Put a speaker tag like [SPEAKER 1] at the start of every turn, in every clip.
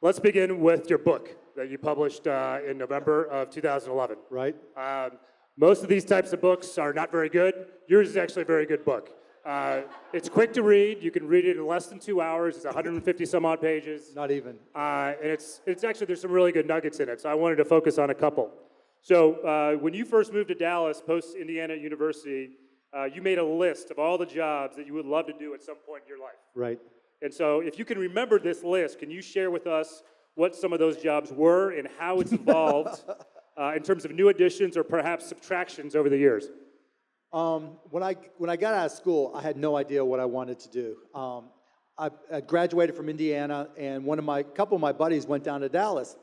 [SPEAKER 1] Let's begin with your book that you published in November of 2011.
[SPEAKER 2] Right.
[SPEAKER 1] Most of these types of books are not very good. Yours is actually a very good book. It's quick to read. You can read it in less than 2 hours. It's 150 some odd pages.
[SPEAKER 2] Not even.
[SPEAKER 1] And it's actually, there's some really good nuggets in it. So I wanted to focus on a couple. So when you first moved to Dallas, post-Indiana University, you made a list of all the jobs that you would love to do at some point in your life.
[SPEAKER 2] Right.
[SPEAKER 1] And so if you can remember this list, can you share with us what some of those jobs were and how it's evolved in terms of new additions or perhaps subtractions over the years?
[SPEAKER 2] When I got out of school, I had no idea what I wanted to do. I graduated from Indiana, and a couple of my buddies went down to Dallas,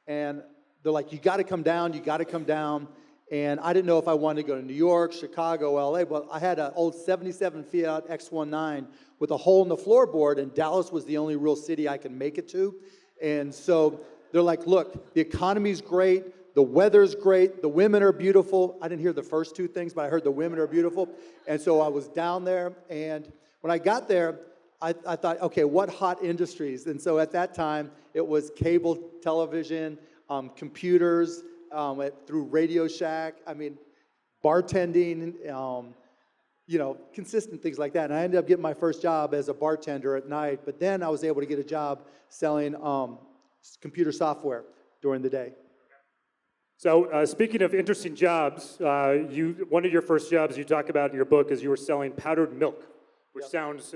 [SPEAKER 2] and they're like, "You got to come down. You got to come down." And I didn't know if I wanted to go to New York, Chicago, LA. Well, I had an old '77 Fiat X19 with a hole in the floorboard, and Dallas was the only real city I could make it to. And so they're like, "Look, the economy's great, the weather's great, the women are beautiful." I didn't hear the first two things, but I heard the women are beautiful. And so I was down there, and when I got there, I thought, okay, what hot industries? And so at that time, it was cable television, computers, through Radio Shack, bartending, consistent things like that. And I ended up getting my first job as a bartender at night, but then I was able to get a job selling computer software during the day.
[SPEAKER 1] So speaking of interesting jobs, one of your first jobs you talk about in your book is you were selling powdered milk, which sounds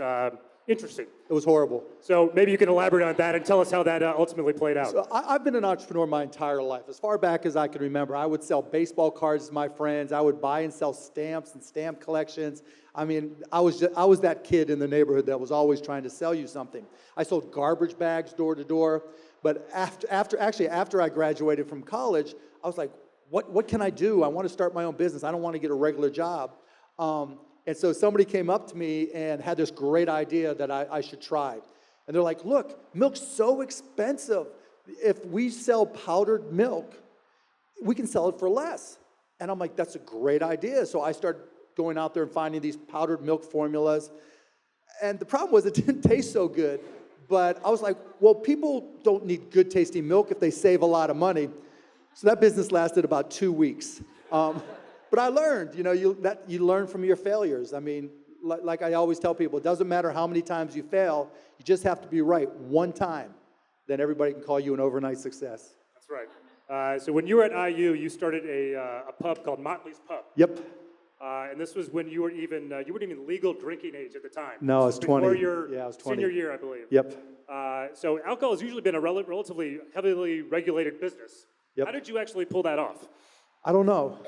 [SPEAKER 1] interesting.
[SPEAKER 2] It was horrible.
[SPEAKER 1] So maybe you can elaborate on that and tell us how that ultimately played out.
[SPEAKER 2] So I've been an entrepreneur my entire life. As far back as I can remember, I would sell baseball cards to my friends. I would buy and sell stamps and stamp collections. I was that kid in the neighborhood that was always trying to sell you something. I sold garbage bags door to door. But after I graduated from college, I was like, what can I do? I want to start my own business. I don't want to get a regular job. And so somebody came up to me and had this great idea that I should try. And they're like, "Look, milk's so expensive. If we sell powdered milk, we can sell it for less." And I'm like, "That's a great idea." So I started going out there and finding these powdered milk formulas. And the problem was it didn't taste so good. But I was like, well, people don't need good tasting milk if they save a lot of money. So that business lasted about 2 weeks. But I learned, you learn from your failures. Like I always tell people, it doesn't matter how many times you fail, you just have to be right one time. Then everybody can call you an overnight success.
[SPEAKER 1] That's right. So when you were at IU, you started a pub called Motley's Pub.
[SPEAKER 2] Yep.
[SPEAKER 1] And this was when you weren't even legal drinking age at the time.
[SPEAKER 2] No, I was 20.
[SPEAKER 1] I was 20. Senior year, I believe.
[SPEAKER 2] Yep.
[SPEAKER 1] So alcohol has usually been a relatively heavily regulated business.
[SPEAKER 2] Yep.
[SPEAKER 1] How did you actually pull that off?
[SPEAKER 2] I don't know.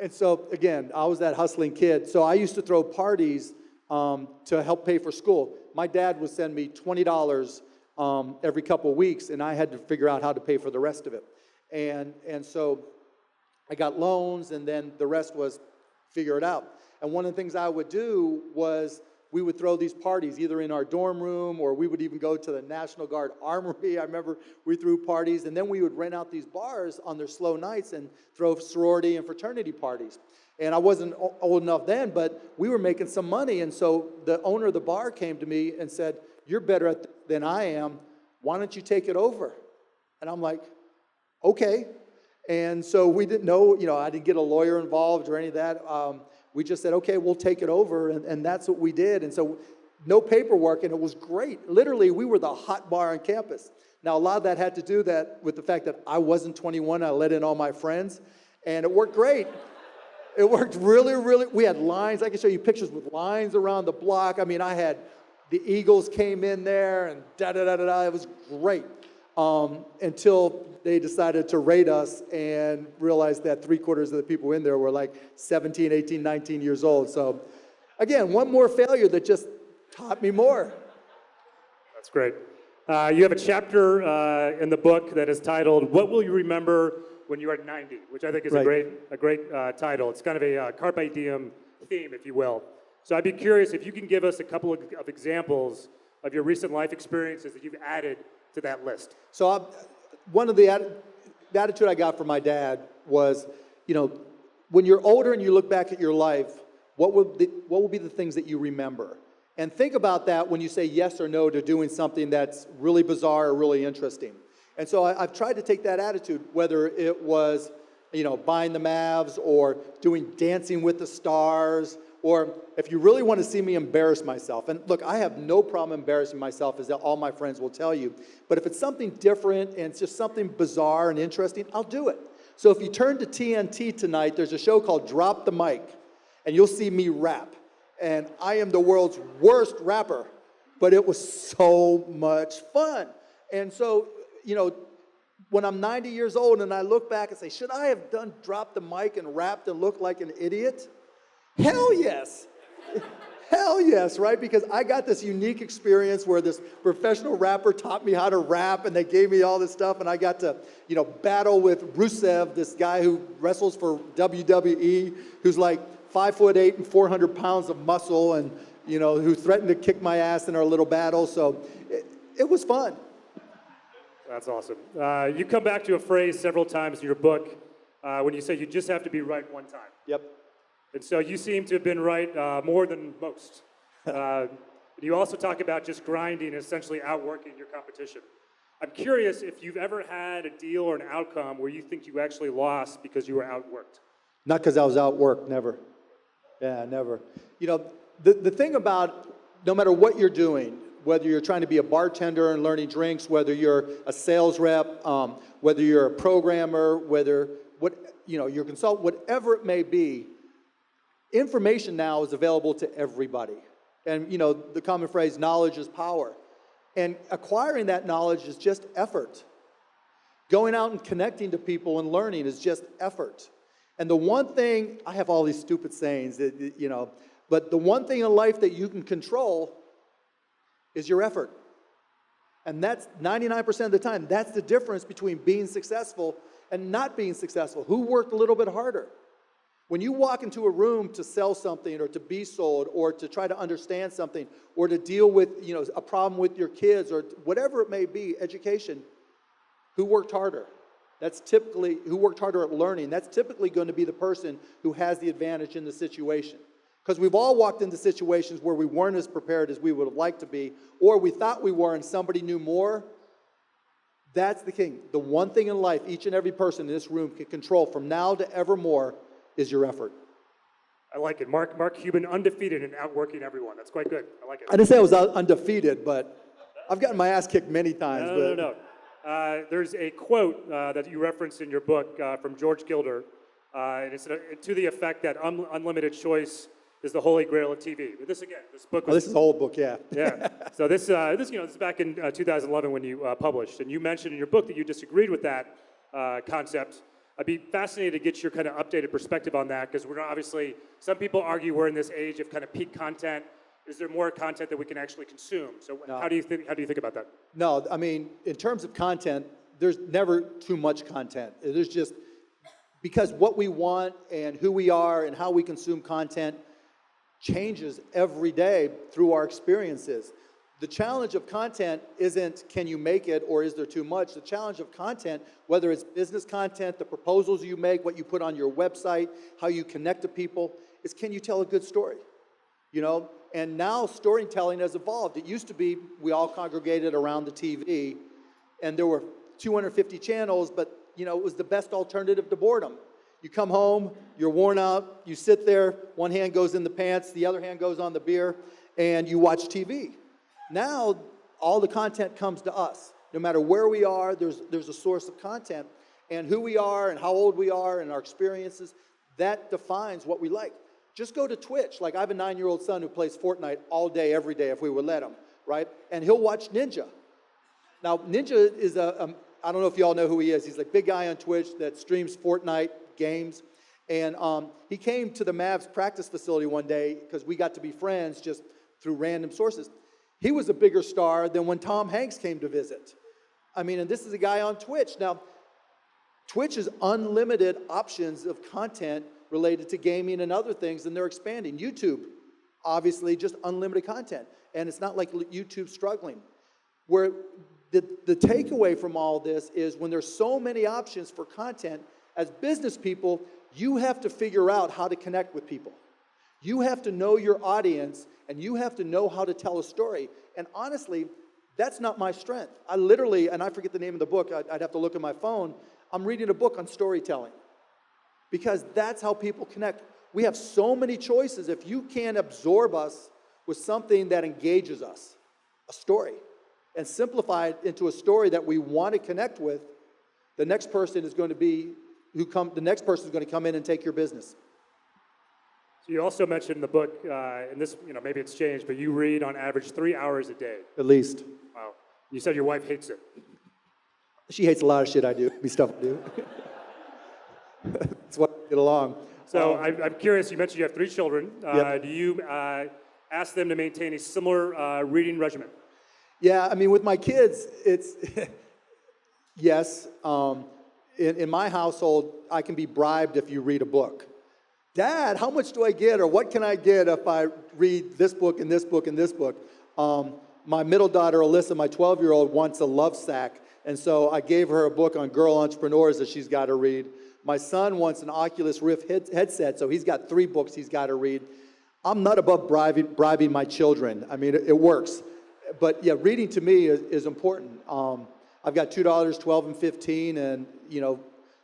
[SPEAKER 2] And so again, I was that hustling kid. So I used to throw parties to help pay for school. My dad would send me $20 every couple of weeks, and I had to figure out how to pay for the rest of it. And so I got loans, and then the rest was figure it out. And one of the things I would do was we would throw these parties either in our dorm room, or we would even go to the National Guard Armory. I remember we threw parties, and then we would rent out these bars on their slow nights and throw sorority and fraternity parties. And I wasn't old enough then, but we were making some money. And so the owner of the bar came to me and said, "You're better at this than I am. Why don't you take it over?" And I'm like, okay. And so we didn't know, I didn't get a lawyer involved or any of that. We just said, okay, we'll take it over, and that's what we did. And so no paperwork, and it was great. Literally, we were the hot bar on campus. Now, a lot of that had to do with the fact that I wasn't 21. I let in all my friends, and it worked great. It worked really, really. We had lines. I can show you pictures with lines around the block. I had the Eagles came in there, and da-da-da-da-da. It was great. Until they decided to raid us and realized that 3/4 of the people in there were like 17, 18, 19 years old. So again, one more failure that just taught me more.
[SPEAKER 1] That's great. You have a chapter in the book that is titled, "What Will You Remember When You Are 90?" which I think is
[SPEAKER 2] Right.
[SPEAKER 1] a great title. It's kind of a carpe diem theme, if you will. So I'd be curious if you can give us a couple of examples of your recent life experiences that you've added to that list.
[SPEAKER 2] So one of the attitude I got from my dad was, when you're older and you look back at your life, what will be the things that you remember? And think about that when you say yes or no to doing something that's really bizarre or really interesting. And so I've tried to take that attitude, whether it was, buying the Mavs or doing Dancing with the Stars, or if you really want to see me embarrass myself. And look, I have no problem embarrassing myself, as all my friends will tell you. But if it's something different and it's just something bizarre and interesting, I'll do it. So if you turn to TNT tonight, there's a show called Drop the Mic, and you'll see me rap. And I am the world's worst rapper, but it was so much fun. And so, when I'm 90 years old and I look back and say, should I have done Drop the Mic and rapped and looked like an idiot? Hell yes. Hell yes, right? Because I got this unique experience where this professional rapper taught me how to rap, and they gave me all this stuff, and I got to, battle with Rusev, this guy who wrestles for WWE, who's like 5'8" and 400 pounds of muscle, and who threatened to kick my ass in our little battle. So it was fun.
[SPEAKER 1] That's awesome. You come back to a phrase several times in your book when you say you just have to be right one time.
[SPEAKER 2] Yep.
[SPEAKER 1] And so you seem to have been right more than most. You also talk about just grinding and essentially outworking your competition. I'm curious if you've ever had a deal or an outcome where you think you actually lost because you were outworked.
[SPEAKER 2] Not because I was outworked, never. Yeah, never. The thing about no matter what you're doing, whether you're trying to be a bartender and learning drinks, whether you're a sales rep, whether you're a programmer, whether you're a consultant, whatever it may be, information now is available to everybody. And the common phrase, knowledge is power. And acquiring that knowledge is just effort. Going out and connecting to people and learning is just effort. And the one thing, I have all these stupid sayings that, but the one thing in life that you can control is your effort. And that's 99% of the time. That's the difference between being successful and not being successful. Who worked a little bit harder? When you walk into a room to sell something or to be sold or to try to understand something or to deal with, a problem with your kids or whatever it may be, education, who worked harder? Who worked harder at learning? That's typically going to be the person who has the advantage in the situation. Because we've all walked into situations where we weren't as prepared as we would have liked to be, or we thought we were and somebody knew more. That's the king. The one thing in life each and every person in this room can control from now to evermore is your effort.
[SPEAKER 1] I like it. Mark Cuban, undefeated and outworking everyone. That's quite good. I like it.
[SPEAKER 2] I didn't say I was undefeated, but I've gotten my ass kicked many times.
[SPEAKER 1] No. There's a quote that you referenced in your book from George Gilder, and it's to the effect that unlimited choice is the holy grail of TV. But this book was...
[SPEAKER 2] this is an old book, yeah.
[SPEAKER 1] Yeah. So this is back in 2011 when you published, and you mentioned in your book that you disagreed with that concept. I'd be fascinated to get your kind of updated perspective on that, because we're obviously, some people argue we're in this age of kind of peak content. Is there more content that we can actually consume? So
[SPEAKER 2] No.
[SPEAKER 1] how do you think about that?
[SPEAKER 2] No, I mean, in terms of content, there's never too much content. There's just, because what we want and who we are and how we consume content changes every day through our experiences. The challenge of content isn't can you make it or is there too much. The challenge of content, whether it's business content, the proposals you make, what you put on your website, how you connect to people, is can you tell a good story? And now storytelling has evolved. It used to be we all congregated around the TV and there were 250 channels, but it was the best alternative to boredom. You come home, you're worn out, you sit there, one hand goes in the pants, the other hand goes on the beer, and you watch TV. Now, all the content comes to us. No matter where we are, there's a source of content. And who we are and how old we are and our experiences, that defines what we like. Just go to Twitch. Like, I have a 9-year-old son who plays Fortnite all day, every day, if we would let him, right? And he'll watch Ninja. Now, Ninja is I don't know if you all know who he is. He's a big guy on Twitch that streams Fortnite games. And he came to the Mavs practice facility one day because we got to be friends just through random sources. He was a bigger star than when Tom Hanks came to visit. I mean, and this is a guy on Twitch. Now, Twitch is unlimited options of content related to gaming and other things, and they're expanding. YouTube, obviously, just unlimited content. And it's not like YouTube's struggling. Where the takeaway from all this is when there's so many options for content, as business people, you have to figure out how to connect with people. You have to know your audience, and you have to know how to tell a story. And honestly, that's not my strength. I literally, and I forget the name of the book, I'd have to look at my phone. I'm reading a book on storytelling because that's how people connect. We have so many choices. If you can't absorb us with something that engages us, a story, and simplify it into a story that we want to connect with, the next person is going to be the next person is going to come in and take your business.
[SPEAKER 1] So you also mentioned in the book, and this, maybe it's changed, but you read on average 3 hours a day.
[SPEAKER 2] At least.
[SPEAKER 1] Wow. You said your wife hates it.
[SPEAKER 2] She hates a lot of shit I do, stuff I do. That's why we get along.
[SPEAKER 1] So I'm curious, you mentioned you have 3 children.
[SPEAKER 2] Yep.
[SPEAKER 1] Do you ask them to maintain a similar reading regimen?
[SPEAKER 2] Yeah, I mean, with my kids, it's, yes. In my household, I can be bribed if you read a book. Dad, how much do I get, or what can I get if I read this book and this book and this book? My middle daughter, Alyssa, my 12-year-old, wants a love sack, and so I gave her a book on girl entrepreneurs that she's got to read. My son wants an Oculus Rift headset, so he's got 3 books he's got to read. I'm not above bribing my children. I mean, it works. But yeah, reading to me is important. I've got 2 daughters, 12 and 15, and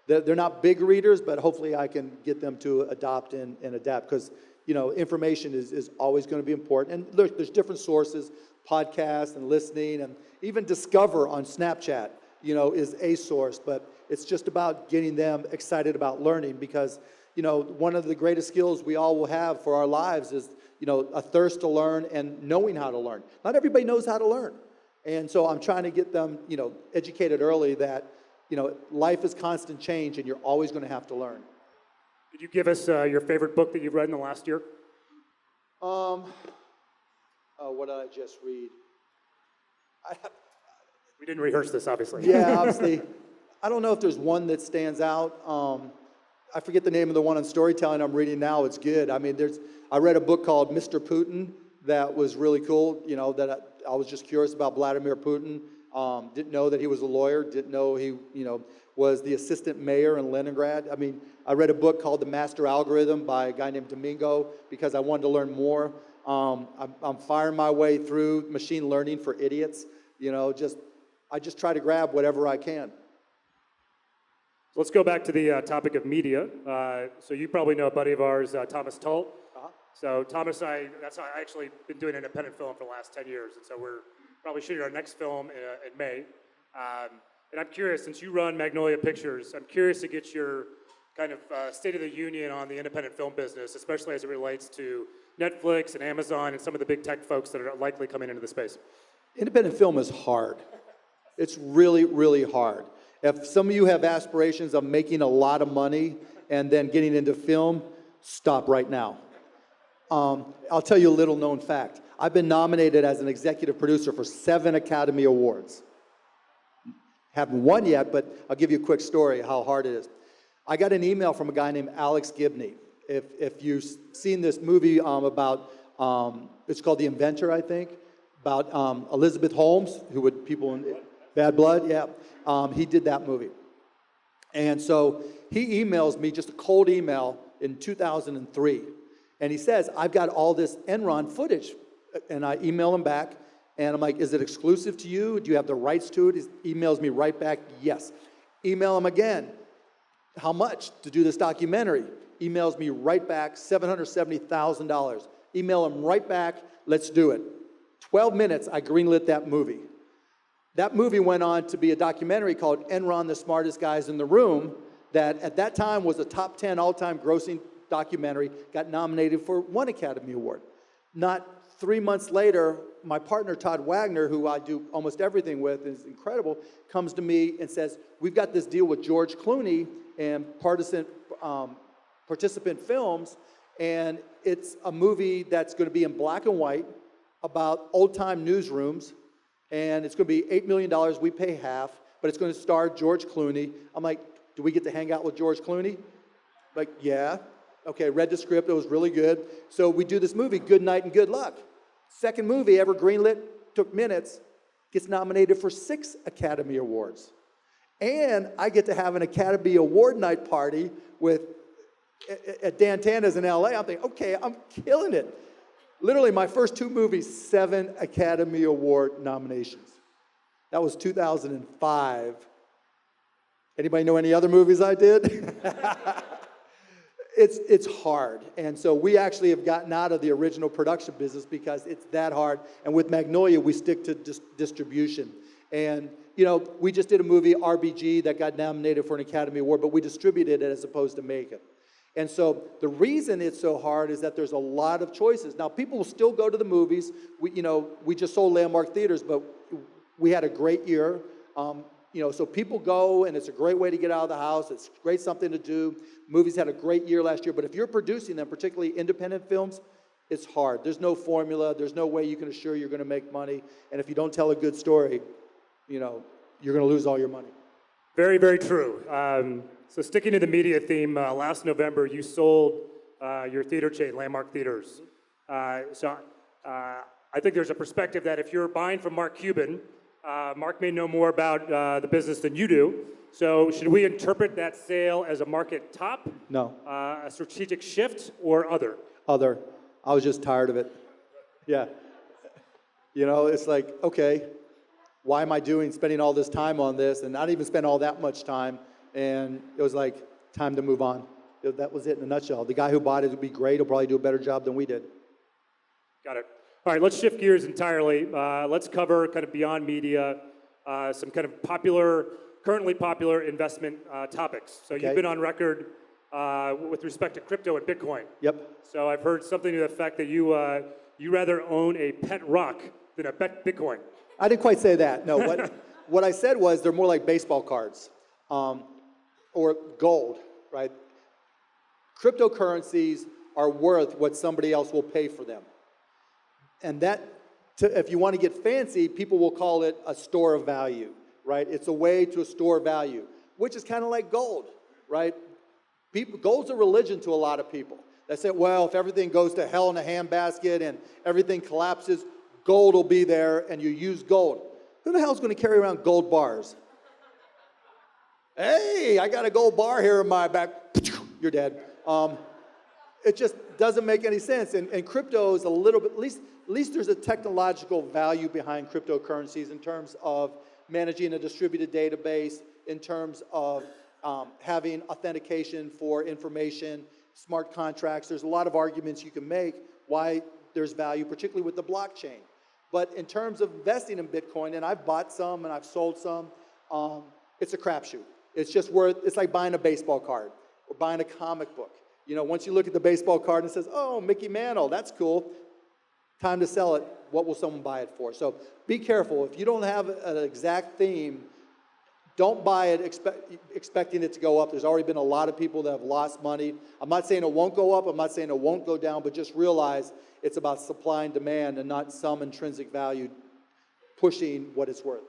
[SPEAKER 2] they're not big readers, but hopefully I can get them to adopt and adapt because, information is always going to be important. And look, there's different sources, podcasts and listening, and even Discover on Snapchat, is a source. But it's just about getting them excited about learning because, one of the greatest skills we all will have for our lives is, a thirst to learn and knowing how to learn. Not everybody knows how to learn. And so I'm trying to get them, educated early that, life is constant change and you're always going to have to learn.
[SPEAKER 1] Could you give us your favorite book that you've read in the last year?
[SPEAKER 2] What did I just read?
[SPEAKER 1] We didn't rehearse this, obviously.
[SPEAKER 2] Yeah, obviously. I don't know if there's one that stands out. I forget the name of the one on storytelling I'm reading now. It's good. I mean, I read a book called Mr. Putin that was really cool, that I was just curious about Vladimir Putin. Didn't know that he was a lawyer, didn't know he, was the assistant mayor in Leningrad. I mean, I read a book called The Master Algorithm by a guy named Domingo because I wanted to learn more. I'm firing my way through machine learning for idiots. I just try to grab whatever I can.
[SPEAKER 1] Let's go back to the topic of media. So you probably know a buddy of ours, Thomas Tull.
[SPEAKER 2] Uh-huh.
[SPEAKER 1] So Thomas, I actually been doing independent film for the last 10 years, and so we're probably shooting our next film in May. And I'm curious, since you run Magnolia Pictures, I'm curious to get your kind of state of the union on the independent film business, especially as it relates to Netflix and Amazon and some of the big tech folks that are likely coming into the space.
[SPEAKER 2] Independent film is hard. It's really, really hard. If some of you have aspirations of making a lot of money and then getting into film, stop right now. I'll tell you a little known fact. I've been nominated as an executive producer for 7 Academy Awards. Haven't won yet, but I'll give you a quick story how hard it is. I got an email from a guy named Alex Gibney. If you've seen this movie about, it's called The Inventor, I think, about Elizabeth Holmes, who would people in Bad Blood, yeah. He did that movie. And so he emails me just a cold email in 2003. And he says, I've got all this Enron footage. And I email him back, and I'm like, is it exclusive to you? Do you have the rights to it? He emails me right back, yes. Email him again. How much to do this documentary? Emails me right back, $770,000. Email him right back, let's do it. 12 minutes, I greenlit that movie. That movie went on to be a documentary called Enron, the Smartest Guys in the Room, that at that time was a top 10 all-time grossing documentary, got nominated for 1 Academy Award. Not 3 months later, my partner, Todd Wagner, who I do almost everything with, is incredible, comes to me and says, we've got this deal with George Clooney and Participant Films, and it's a movie that's going to be in black and white about old-time newsrooms, and it's going to be $8 million. We pay half, but it's going to star George Clooney. I'm like, do we get to hang out with George Clooney? Like, yeah. Okay, read the script, it was really good. So we do this movie, Good Night and Good Luck. Second movie ever greenlit, took minutes, gets nominated for 6 Academy Awards. And I get to have an Academy Award night party with at Dan Tana's in LA, I'm thinking, okay, I'm killing it. Literally, my first 2 movies, 7 Academy Award nominations. That was 2005. Anybody know any other movies I did? It's hard. And so we actually have gotten out of the original production business because it's that hard. And with Magnolia, we stick to distribution. And, we just did a movie, RBG, that got nominated for an Academy Award, but we distributed it as opposed to make it. And so the reason it's so hard is that there's a lot of choices. Now, people will still go to the movies. We just sold Landmark Theaters, but we had a great year. So people go, and it's a great way to get out of the house. It's great something to do. Movies had a great year last year, but if you're producing them, particularly independent films, it's hard. There's no formula. There's no way you can assure you're going to make money. And if you don't tell a good story, you're going to lose all your money.
[SPEAKER 1] Very, very true. So sticking to the media theme, last November you sold your theater chain, Landmark Theaters. So I think there's a perspective that if you're buying from Mark Cuban, Mark may know more about the business than you do. So should we interpret that sale as a market top?
[SPEAKER 2] No.
[SPEAKER 1] A strategic shift or other?
[SPEAKER 2] Other. I was just tired of it. Yeah. It's like, okay, why am I spending all this time on this and not even spend all that much time? And it was like, time to move on. That was it in a nutshell. The guy who bought it would be great. He'll probably do a better job than we did.
[SPEAKER 1] Got it. All right, let's shift gears entirely. Let's cover kind of beyond media, some kind of currently popular investment topics. So
[SPEAKER 2] Okay.
[SPEAKER 1] you've been on record with respect to crypto and Bitcoin.
[SPEAKER 2] Yep.
[SPEAKER 1] So I've heard something to the effect that you rather own a pet rock than a pet Bitcoin.
[SPEAKER 2] I didn't quite say that. No, what I said was they're more like baseball cards or gold, right? Cryptocurrencies are worth what somebody else will pay for them. And if you want to get fancy, people will call it a store of value, right? It's a way to store value, which is kind of like gold, right? Gold's a religion to a lot of people. They say, well, if everything goes to hell in a handbasket and everything collapses, gold will be there, and you use gold. Who the hell's going to carry around gold bars? Hey, I got a gold bar here in my back. You're dead. It just doesn't make any sense. And crypto is a little bit, at least there's a technological value behind cryptocurrencies in terms of managing a distributed database, in terms of having authentication for information, smart contracts. There's a lot of arguments you can make why there's value, particularly with the blockchain. But in terms of investing in Bitcoin, and I've bought some and I've sold some, it's a crapshoot. It's like buying a baseball card or buying a comic book. Once you look at the baseball card and it says, oh, Mickey Mantle, that's cool. Time to sell it. What will someone buy it for? So be careful. If you don't have an exact theme, don't buy it expecting it to go up. There's already been a lot of people that have lost money. I'm not saying it won't go up. I'm not saying it won't go down, but just realize it's about supply and demand and not some intrinsic value pushing what it's worth.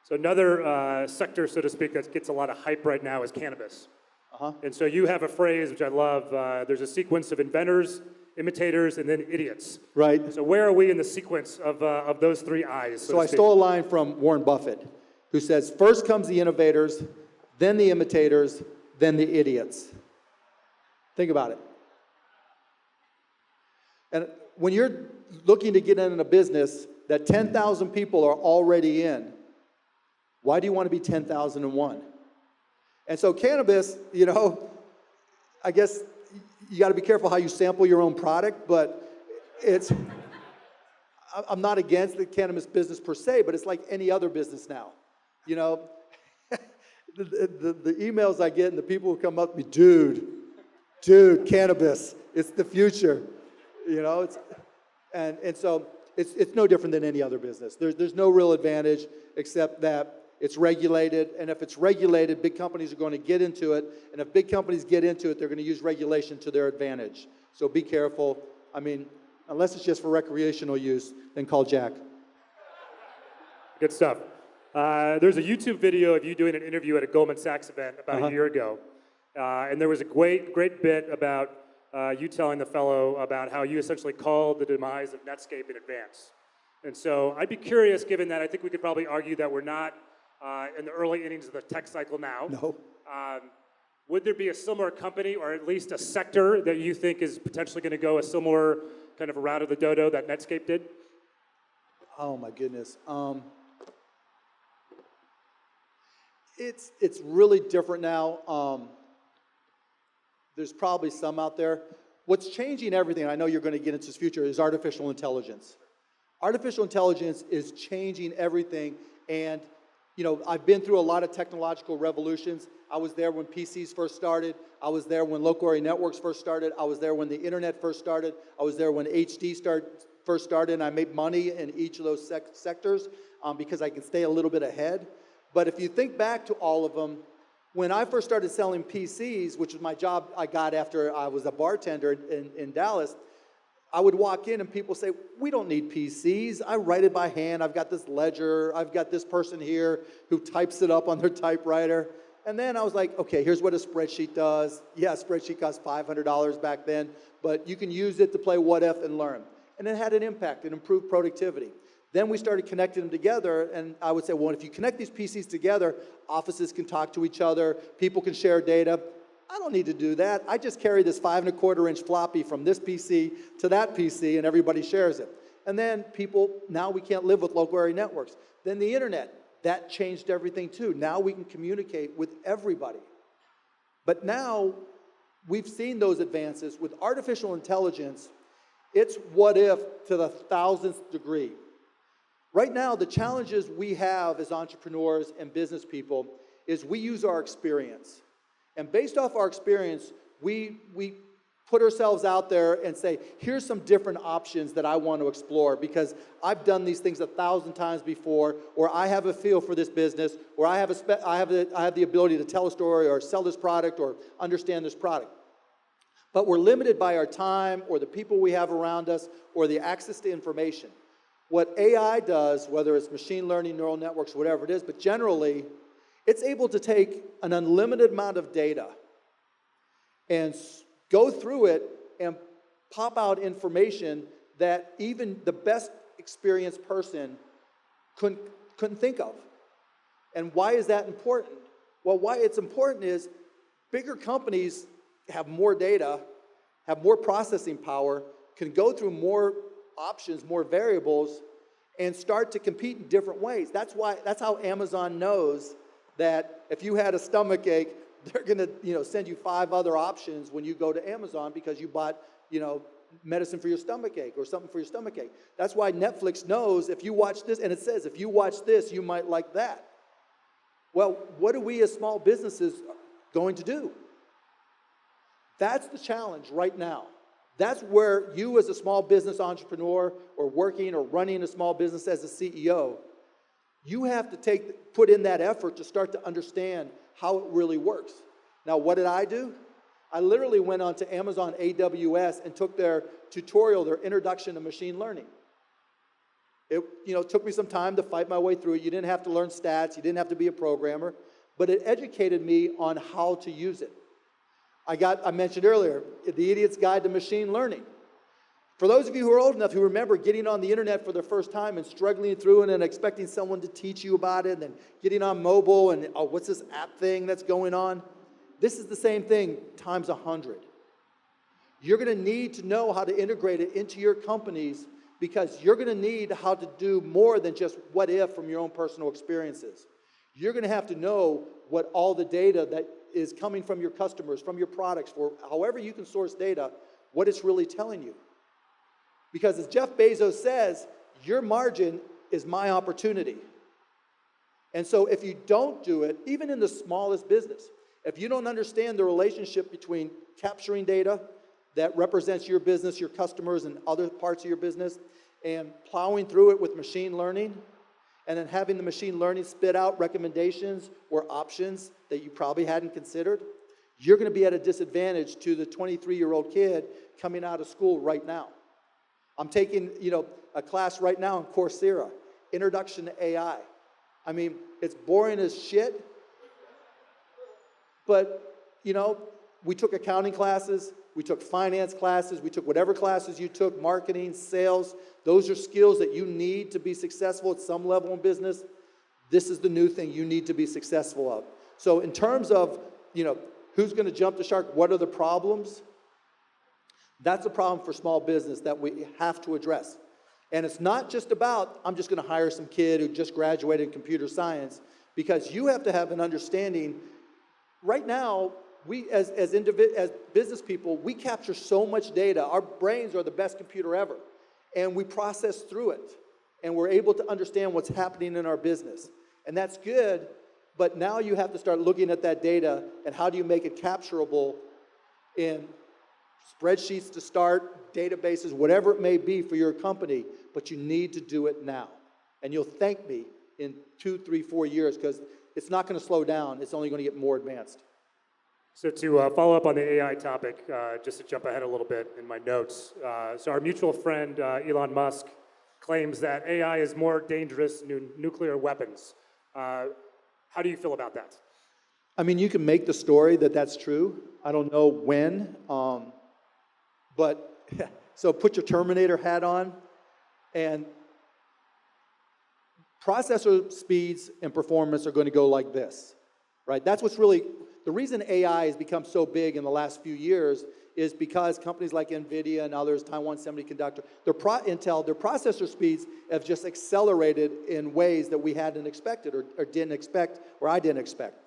[SPEAKER 1] So another sector, so to speak, that gets a lot of hype right now is cannabis.
[SPEAKER 2] Uh-huh.
[SPEAKER 1] And so you have a phrase, which I love, there's a sequence of inventors, imitators, and then idiots.
[SPEAKER 2] Right.
[SPEAKER 1] So where are we in the sequence of those 3 I's?
[SPEAKER 2] So I stole a line from Warren Buffett, who says, first comes the innovators, then the imitators, then the idiots. Think about it. And when you're looking to get into a business that 10,000 people are already in, why do you want to be 10,001? And so cannabis, I guess you got to be careful how you sample your own product, but I'm not against the cannabis business per se, but it's like any other business now. The emails I get and the people who come up to me, dude, cannabis, it's the future. So it's no different than any other business. There's no real advantage except that it's regulated, and if it's regulated, big companies are going to get into it, and if big companies get into it, they're going to use regulation to their advantage. So be careful. Unless it's just for recreational use, then call Jack.
[SPEAKER 1] Good stuff. There's a YouTube video of you doing an interview at a Goldman Sachs event about a year ago, and there was a great bit about you telling the fellow about how you essentially called the demise of Netscape in advance. And so I'd be curious, given that I think we could probably argue that we're not in the early innings of the tech cycle now.
[SPEAKER 2] No.
[SPEAKER 1] would there be a similar company or at least a sector that you think is potentially going to go a similar kind of a route of the dodo that Netscape did?
[SPEAKER 2] Oh my goodness. It's really different now. There's probably some out there. What's changing everything, I know you're going to get into this future, is artificial intelligence. Artificial intelligence is changing everything, and I've been through a lot of technological revolutions. I was there when PCs first started. I was there when local area networks first started. I was there when the internet first started. I was there when HD first started, and I made money in each of those sectors because I can stay a little bit ahead. But if you think back to all of them, when I first started selling PCs, which was my job I got after I was a bartender in Dallas, I would walk in and people say, we don't need PCs. I write it by hand. I've got this ledger. I've got this person here who types it up on their typewriter. And then I was like, okay, here's what a spreadsheet does. Yeah, a spreadsheet cost $500 back then, but you can use it to play what if and learn. And it had an impact. It improved productivity. Then we started connecting them together, and I would say, well, if you connect these PCs together, offices can talk to each other, people can share data. I don't need to do that. I just carry this 5¼ inch floppy from this PC to that PC, and everybody shares it. And then now we can't live with local area networks. Then the internet, that changed everything too. Now we can communicate with everybody. But now we've seen those advances. With artificial intelligence, it's what if to the 1000th degree. Right now, the challenges we have as entrepreneurs and business people is we use our experience. And based off our experience, we put ourselves out there and say, here's some different options that I want to explore because I've done these things 1,000 times before, or I have a feel for this business, or I have the ability to tell a story or sell this product or understand this product. But we're limited by our time or the people we have around us or the access to information. What AI does, whether it's machine learning, neural networks, whatever it is, but generally, it's able to take an unlimited amount of data and go through it and pop out information that even the best experienced person couldn't think of. And why is that important? Well, why it's important is bigger companies have more data, have more processing power, can go through more options, more variables, and start to compete in different ways. That's how Amazon knows that if you had a stomach ache, they're going to send you 5 other options when you go to Amazon because you bought medicine for your stomach ache or something for your stomach ache. That's why Netflix knows if you watch this, and it says if you watch this, you might like that. Well, what are we as small businesses going to do? That's the challenge right now. That's where you as a small business entrepreneur or working or running a small business as a CEO, you have to put in that effort to start to understand how it really works. Now, what did I do? I literally went onto Amazon AWS and took their tutorial, their introduction to machine learning. It took me some time to fight my way through it. You didn't have to learn stats. You didn't have to be a programmer. But it educated me on how to use it. I mentioned earlier, The Idiot's Guide to Machine Learning. For those of you who are old enough who remember getting on the internet for the first time and struggling through it and expecting someone to teach you about it and then getting on mobile and, oh, what's this app thing that's going on? This is the same thing times 100. You're going to need to know how to integrate it into your companies because you're going to need how to do more than just what if from your own personal experiences. You're going to have to know what all the data that is coming from your customers, from your products, for however you can source data, what it's really telling you. Because as Jeff Bezos says, your margin is my opportunity. And so if you don't do it, even in the smallest business, if you don't understand the relationship between capturing data that represents your business, your customers, and other parts of your business, and plowing through it with machine learning, and then having the machine learning spit out recommendations or options that you probably hadn't considered, you're going to be at a disadvantage to the 23-year-old kid coming out of school right now. I'm taking, a class right now on Coursera, Introduction to AI. I mean, it's boring as shit, but, we took accounting classes, we took finance classes, we took whatever classes you took, marketing, sales. Those are skills that you need to be successful at some level in business. This is the new thing you need to be successful of. So in terms of, who's going to jump the shark? What are the problems? That's a problem for small business that we have to address. And it's not just about, I'm just going to hire some kid who just graduated in computer science, because you have to have an understanding. Right now, we as business people, we capture so much data. Our brains are the best computer ever. And we process through it. And we're able to understand what's happening in our business. And that's good, but now you have to start looking at that data and how do you make it capturable in spreadsheets to start, databases, whatever it may be for your company, but you need to do it now. And you'll thank me in 2, 3, 4 years, because it's not going to slow down. It's only going to get more advanced.
[SPEAKER 1] So to follow up on the AI topic, just to jump ahead a little bit in my notes. So our mutual friend, Elon Musk, claims that AI is more dangerous than nuclear weapons. How do you feel about that?
[SPEAKER 2] I mean, you can make the story that that's true. I don't know when, but so put your Terminator hat on, and processor speeds and performance are going to go like this, right? That's what's really, the reason AI has become so big in the last few years is because companies like NVIDIA and others, Taiwan Semiconductor, Intel, their processor speeds have just accelerated in ways that we hadn't expected or didn't expect, or I didn't expect.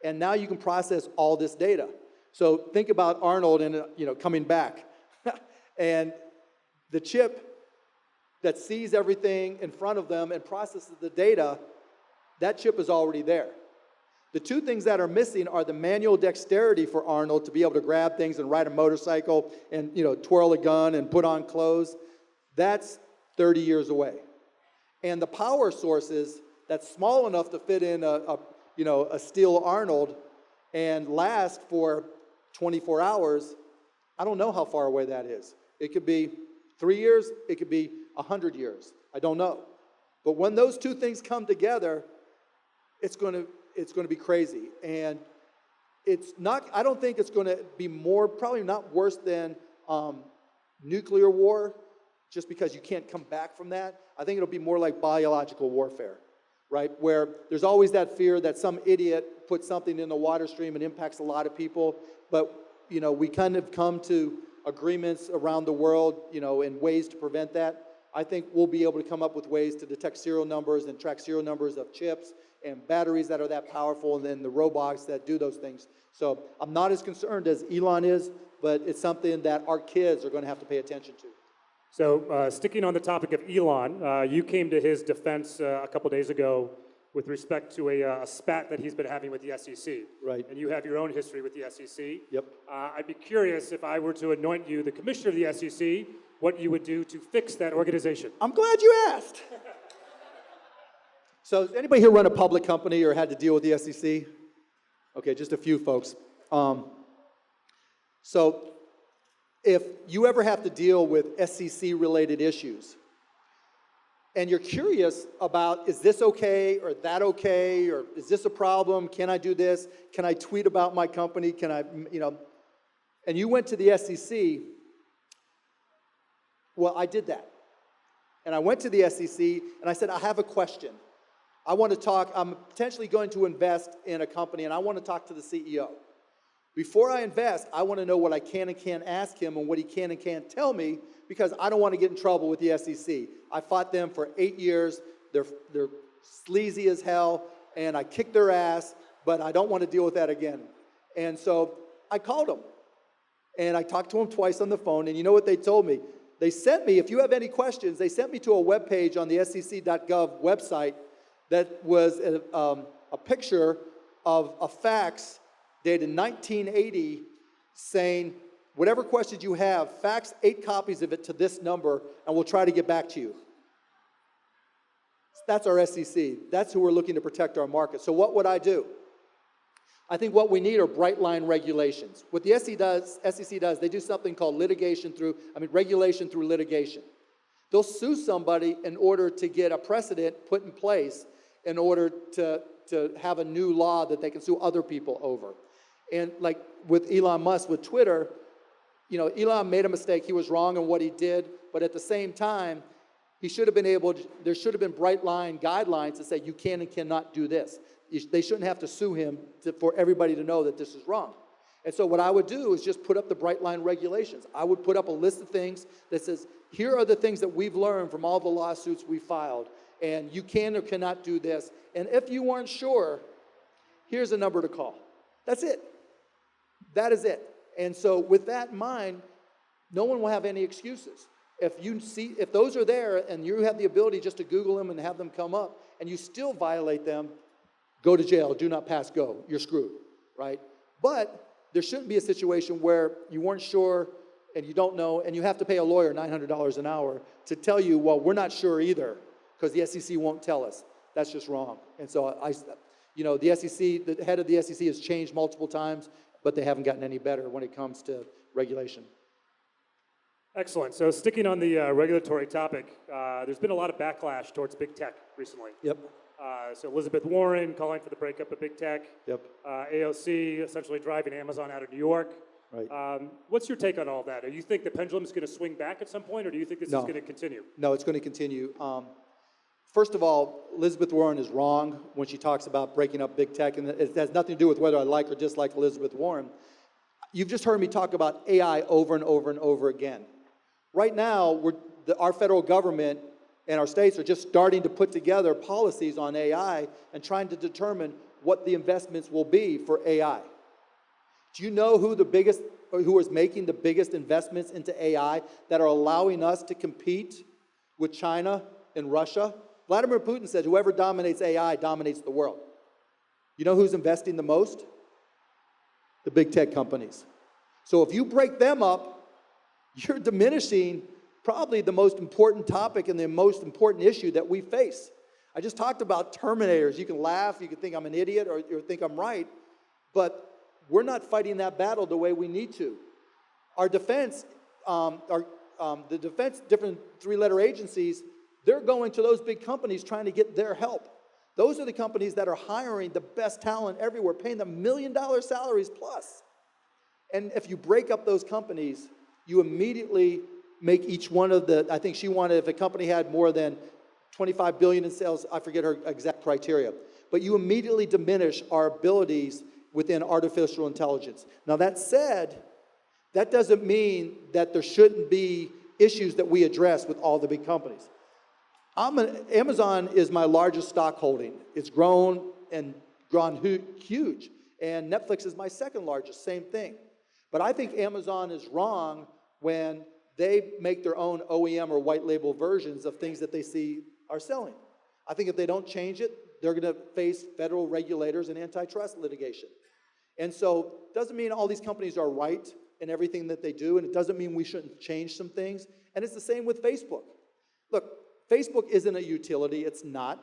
[SPEAKER 2] And now you can process all this data. So think about Arnold and coming back. And the chip that sees everything in front of them and processes the data, that chip is already there. The two things that are missing are the manual dexterity for Arnold to be able to grab things and ride a motorcycle and twirl a gun and put on clothes. That's 30 years away. And the power sources that's small enough to fit in a steel Arnold and last for 24 hours, I don't know how far away that is. It could be 3 years, it could be 100 years. I don't know. But when those two things come together, it's going to be crazy. And it's not, I don't think it's going to be probably not worse than nuclear war, just because you can't come back from that. I think it'll be more like biological warfare, right? Where there's always that fear that some idiot puts something in the water stream and impacts a lot of people. But, we kind of come to agreements around the world, in ways to prevent that. I think we'll be able to come up with ways to detect serial numbers and track serial numbers of chips and batteries that are that powerful, and then the robots that do those things. So I'm not as concerned as Elon is, but it's something that our kids are going to have to pay attention to.
[SPEAKER 1] So sticking on the topic of Elon, you came to his defense a couple days ago with respect to a spat that he's been having with the SEC.
[SPEAKER 2] Right.
[SPEAKER 1] And you have your own history with the SEC.
[SPEAKER 2] Yep.
[SPEAKER 1] I'd be curious, if I were to anoint you the commissioner of the SEC, what you would do to fix that organization.
[SPEAKER 2] I'm glad you asked. So anybody here run a public company or had to deal with the SEC? Okay, just a few folks. So if you ever have to deal with SEC-related issues, and you're curious about, is this okay or that okay, or is this a problem? Can I do this? Can I tweet about my company? Can I, and you went to the SEC, well, I did that. And I went to the SEC and I said, I have a question. I want to talk, I'm potentially going to invest in a company and I want to talk to the CEO. Before I invest, I want to know what I can and can't ask him and what he can and can't tell me, because I don't want to get in trouble with the SEC. I fought them for 8 years. They're sleazy as hell, and I kicked their ass, but I don't want to deal with that again. And so I called them, and I talked to them twice on the phone, and you know what they told me? They sent me, if you have any questions, they sent me to a webpage on the sec.gov website that was a picture of a fax dated 1980 saying, whatever questions you have, fax 8 copies of it to this number, and we'll try to get back to you. That's our SEC. That's who we're looking to protect our market. So what would I do? I think what we need are bright line regulations. What the SEC does, they do something called regulation through litigation. They'll sue somebody in order to get a precedent put in place in order to have a new law that they can sue other people over. And like with Elon Musk, with Twitter, Elon made a mistake. He was wrong in what he did, but at the same time, there should have been bright line guidelines to say you can and cannot do this. They shouldn't have to sue him for everybody to know that this is wrong. And so what I would do is just put up the bright line regulations. I would put up a list of things that says, here are the things that we've learned from all the lawsuits we filed, and you can or cannot do this. And if you weren't sure, here's a number to call. That's it. That is it. And so with that in mind, no one will have any excuses. If those are there and you have the ability just to Google them and have them come up and you still violate them, go to jail, do not pass go, you're screwed, right? But there shouldn't be a situation where you weren't sure and you don't know and you have to pay a lawyer $900 an hour to tell you, well, we're not sure either because the SEC won't tell us. That's just wrong. And so the SEC, the head of the SEC has changed multiple times, but they haven't gotten any better when it comes to regulation.
[SPEAKER 1] Excellent. So sticking on the regulatory topic, there's been a lot of backlash towards big tech recently.
[SPEAKER 2] Yep.
[SPEAKER 1] So Elizabeth Warren calling for the breakup of big tech.
[SPEAKER 2] Yep.
[SPEAKER 1] AOC essentially driving Amazon out of New York.
[SPEAKER 2] Right.
[SPEAKER 1] What's your take on all that? Do you think the pendulum is going to swing back at some point, or do you think this is going to continue?
[SPEAKER 2] No, it's going to continue. First of all, Elizabeth Warren is wrong when she talks about breaking up big tech, and it has nothing to do with whether I like or dislike Elizabeth Warren. You've just heard me talk about AI over and over and over again. Right now, our federal government and our states are just starting to put together policies on AI and trying to determine what the investments will be for AI. Do you know who is making the biggest investments into AI that are allowing us to compete with China and Russia? Vladimir Putin said, whoever dominates AI dominates the world. You know who's investing the most? The big tech companies. So if you break them up, you're diminishing probably the most important topic and the most important issue that we face. I just talked about Terminators. You can laugh, you can think I'm an idiot, or think I'm right, but we're not fighting that battle the way we need to. Our defense, the defense, different three-letter agencies, they're going to those big companies trying to get their help. Those are the companies that are hiring the best talent everywhere, paying them $1 million salaries plus. And if you break up those companies, you immediately make each one of I think she wanted, if a company had more than 25 billion in sales, I forget her exact criteria, but you immediately diminish our abilities within artificial intelligence. Now that said, that doesn't mean that there shouldn't be issues that we address with all the big companies. Amazon is my largest stock holding. It's grown huge. And Netflix is my second largest, same thing. But I think Amazon is wrong when they make their own OEM or white label versions of things that they see are selling. I think if they don't change it, they're going to face federal regulators and antitrust litigation. And so it doesn't mean all these companies are right in everything that they do, and it doesn't mean we shouldn't change some things. And it's the same with Facebook. Look, Facebook isn't a utility. It's not.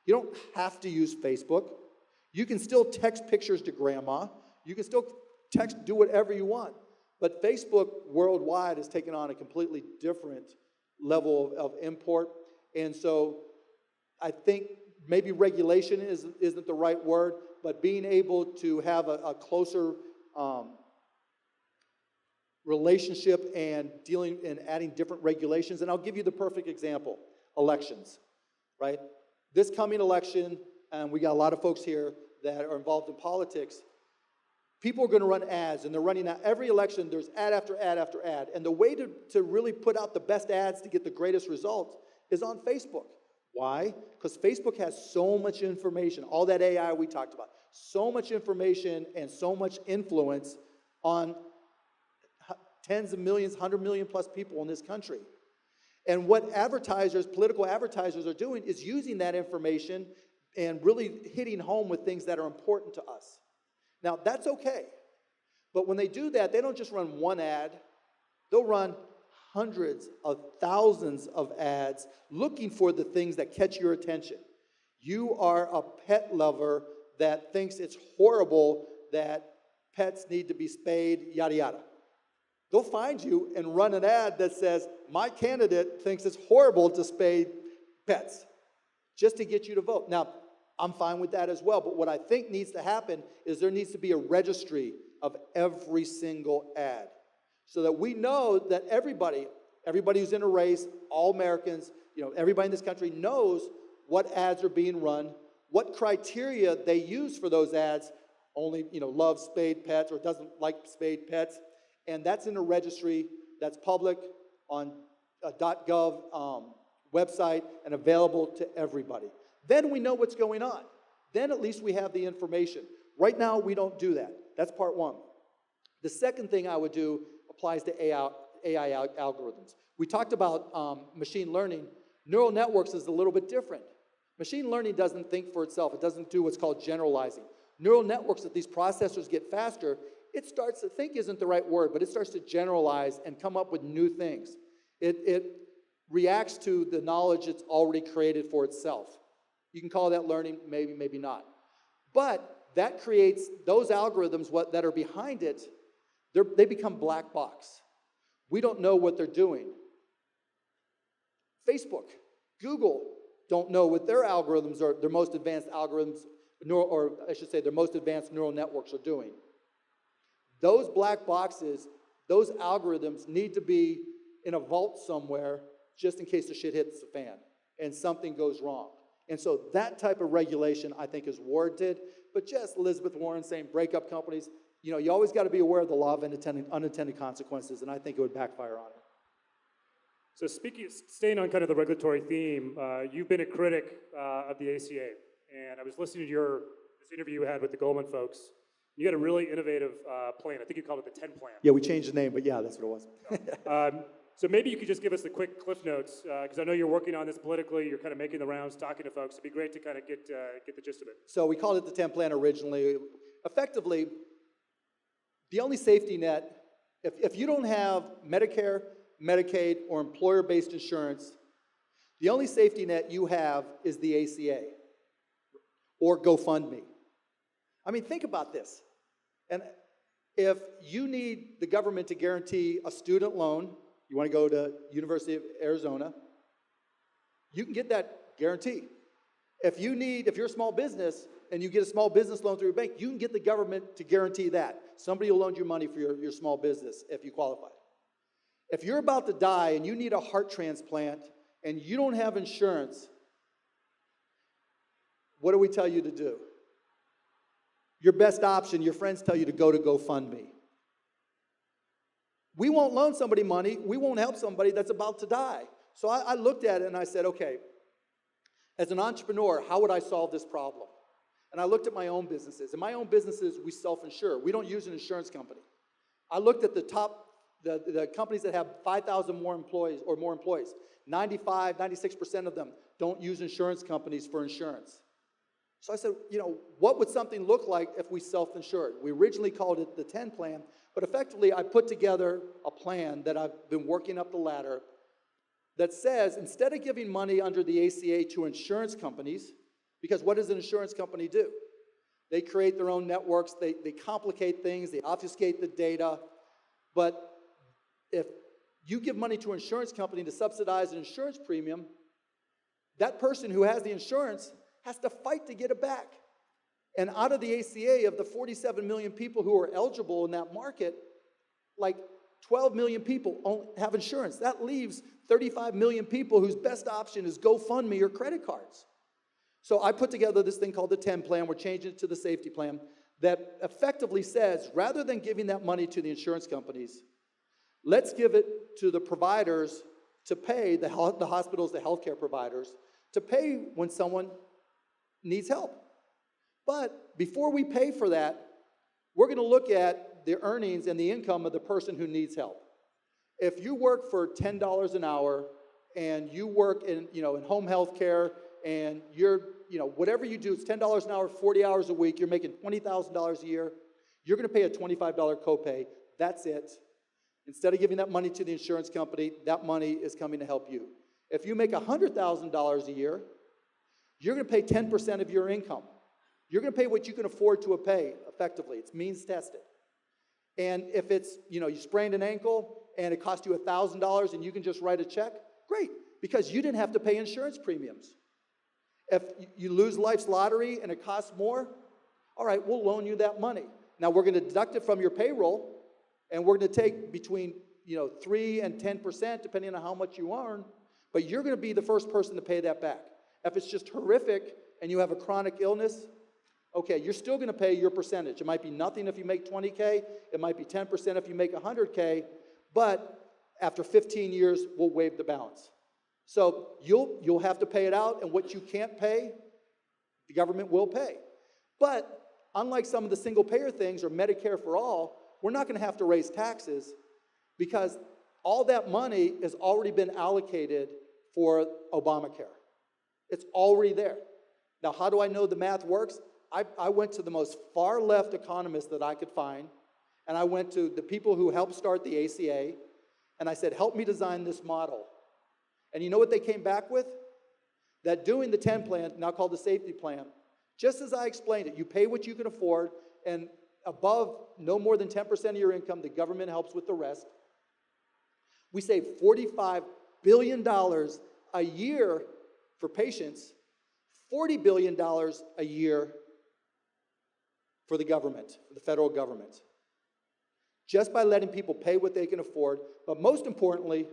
[SPEAKER 2] You don't have to use Facebook. You can still text pictures to grandma. You can still do whatever you want. But Facebook worldwide has taken on a completely different level of import. And so I think maybe regulation isn't the right word, but being able to have a closer relationship and dealing and adding different regulations. And I'll give you the perfect example, elections, right? This coming election, and we got a lot of folks here that are involved in politics, people are going to run ads, and they're running out. Every election, there's ad after ad after ad. And the way to really put out the best ads to get the greatest results is on Facebook. Why? Because Facebook has so much information, all that AI we talked about, so much information and so much influence on tens of millions, 100 million plus people in this country. And what political advertisers are doing is using that information and really hitting home with things that are important to us. Now, that's okay. But when they do that, they don't just run one ad. They'll run hundreds of thousands of ads looking for the things that catch your attention. You are a pet lover that thinks it's horrible that pets need to be spayed, yada, yada. They'll find you and run an ad that says, my candidate thinks it's horrible to spay pets, just to get you to vote. Now, I'm fine with that as well, but what I think needs to happen is there needs to be a registry of every single ad so that we know that everybody who's in a race, all Americans, everybody in this country knows what ads are being run, what criteria they use for those ads, only, loves spayed pets or doesn't like spayed pets. And that's in a registry that's public on a .gov website and available to everybody. Then we know what's going on. Then at least we have the information. Right now, we don't do that. That's part one. The second thing I would do applies to AI algorithms. We talked about machine learning. Neural networks is a little bit different. Machine learning doesn't think for itself. It doesn't do what's called generalizing. Neural networks, as these processors get faster, it starts to think isn't the right word, but it starts to generalize and come up with new things. It reacts to the knowledge it's already created for itself. You can call that learning, maybe, maybe not. But that creates those algorithms that are behind it, they become black box. We don't know what they're doing. Facebook, Google don't know what their algorithms are, their most advanced algorithms, or I should say their most advanced neural networks are doing. Those black boxes, those algorithms need to be in a vault somewhere just in case the shit hits the fan and something goes wrong. And so that type of regulation, I think, is warranted. But just Elizabeth Warren saying break up companies, you always got to be aware of the law of unintended consequences, and I think it would backfire on it.
[SPEAKER 1] So staying on kind of the regulatory theme, you've been a critic of the ACA, and I was listening to this interview you had with the Goldman folks. You had a really innovative plan. I think you called it the 10 plan.
[SPEAKER 2] Yeah, we changed the name, but yeah, that's what it was.
[SPEAKER 1] So maybe you could just give us the quick cliff notes, because I know you're working on this politically. You're kind of making the rounds, talking to folks. It'd be great to kind of get the gist of it.
[SPEAKER 2] So we called it the 10 plan originally. Effectively, the only safety net, if you don't have Medicare, Medicaid, or employer-based insurance, the only safety net you have is the ACA or GoFundMe. I mean, think about this. And if you need the government to guarantee a student loan, you want to go to University of Arizona, you can get that guarantee. If you're a small business and you get a small business loan through your bank, you can get the government to guarantee that. Somebody will loan you money for your small business if you qualify. If you're about to die and you need a heart transplant and you don't have insurance, what do we tell you to do? Your best option, your friends tell you to go to GoFundMe. We won't loan somebody money. We won't help somebody that's about to die. So I looked at it and I said, okay, as an entrepreneur, how would I solve this problem? And I looked at my own businesses. In my own businesses, we self-insure. We don't use an insurance company. I looked at the companies that have 5,000 more employees or more employees. 95, 96% of them don't use insurance companies for insurance. So I said, what would something look like if we self-insured? We originally called it the 10 plan, but effectively I put together a plan that I've been working up the ladder that says instead of giving money under the ACA to insurance companies, because what does an insurance company do? They create their own networks, they complicate things, they obfuscate the data, but if you give money to an insurance company to subsidize an insurance premium, that person who has the insurance has to fight to get it back. And out of the ACA, of the 47 million people who are eligible in that market, like 12 million people have insurance. That leaves 35 million people whose best option is GoFundMe or credit cards. So I put together this thing called the 10 plan. We're changing it to the safety plan that effectively says, rather than giving that money to the insurance companies, let's give it to the providers to pay, the hospitals, the healthcare providers, to pay when someone needs help. But before we pay for that, we're going to look at the earnings and the income of the person who needs help. If you work for $10 an hour and you work in home health care and whatever you do, it's $10 an hour, 40 hours a week, you're making $20,000 a year, you're going to pay a $25 copay. That's it. Instead of giving that money to the insurance company, that money is coming to help you. If you make $100,000 a year, you're going to pay 10% of your income. You're going to pay what you can afford to pay, effectively. It's means tested. And if it's, you sprained an ankle and it cost you $1,000 and you can just write a check, great, because you didn't have to pay insurance premiums. If you lose life's lottery and it costs more, all right, we'll loan you that money. Now we're going to deduct it from your payroll, and we're going to take between 3 and 10%, depending on how much you earn, but you're going to be the first person to pay that back. If it's just horrific and you have a chronic illness, Okay, you're still going to pay your percentage. It might be nothing if you make 20K, it might be 10% if you make 100K, but after 15 years, we'll waive the balance. So you'll have to pay it out, and what you can't pay, the government will pay. But unlike some of the single payer things or Medicare for all, we're not going to have to raise taxes because all that money has already been allocated for Obamacare. It's already there. Now, how do I know the math works? I went to the most far left economists that I could find, and I went to the people who helped start the ACA, and I said, help me design this model. And you know what they came back with? That doing the 10 plan, now called the safety plan, just as I explained it, you pay what you can afford, and above no more than 10% of your income, the government helps with the rest. We save $45 billion a year for patients, $40 billion a year for the government, for the federal government. Just by letting people pay what they can afford, but most importantly,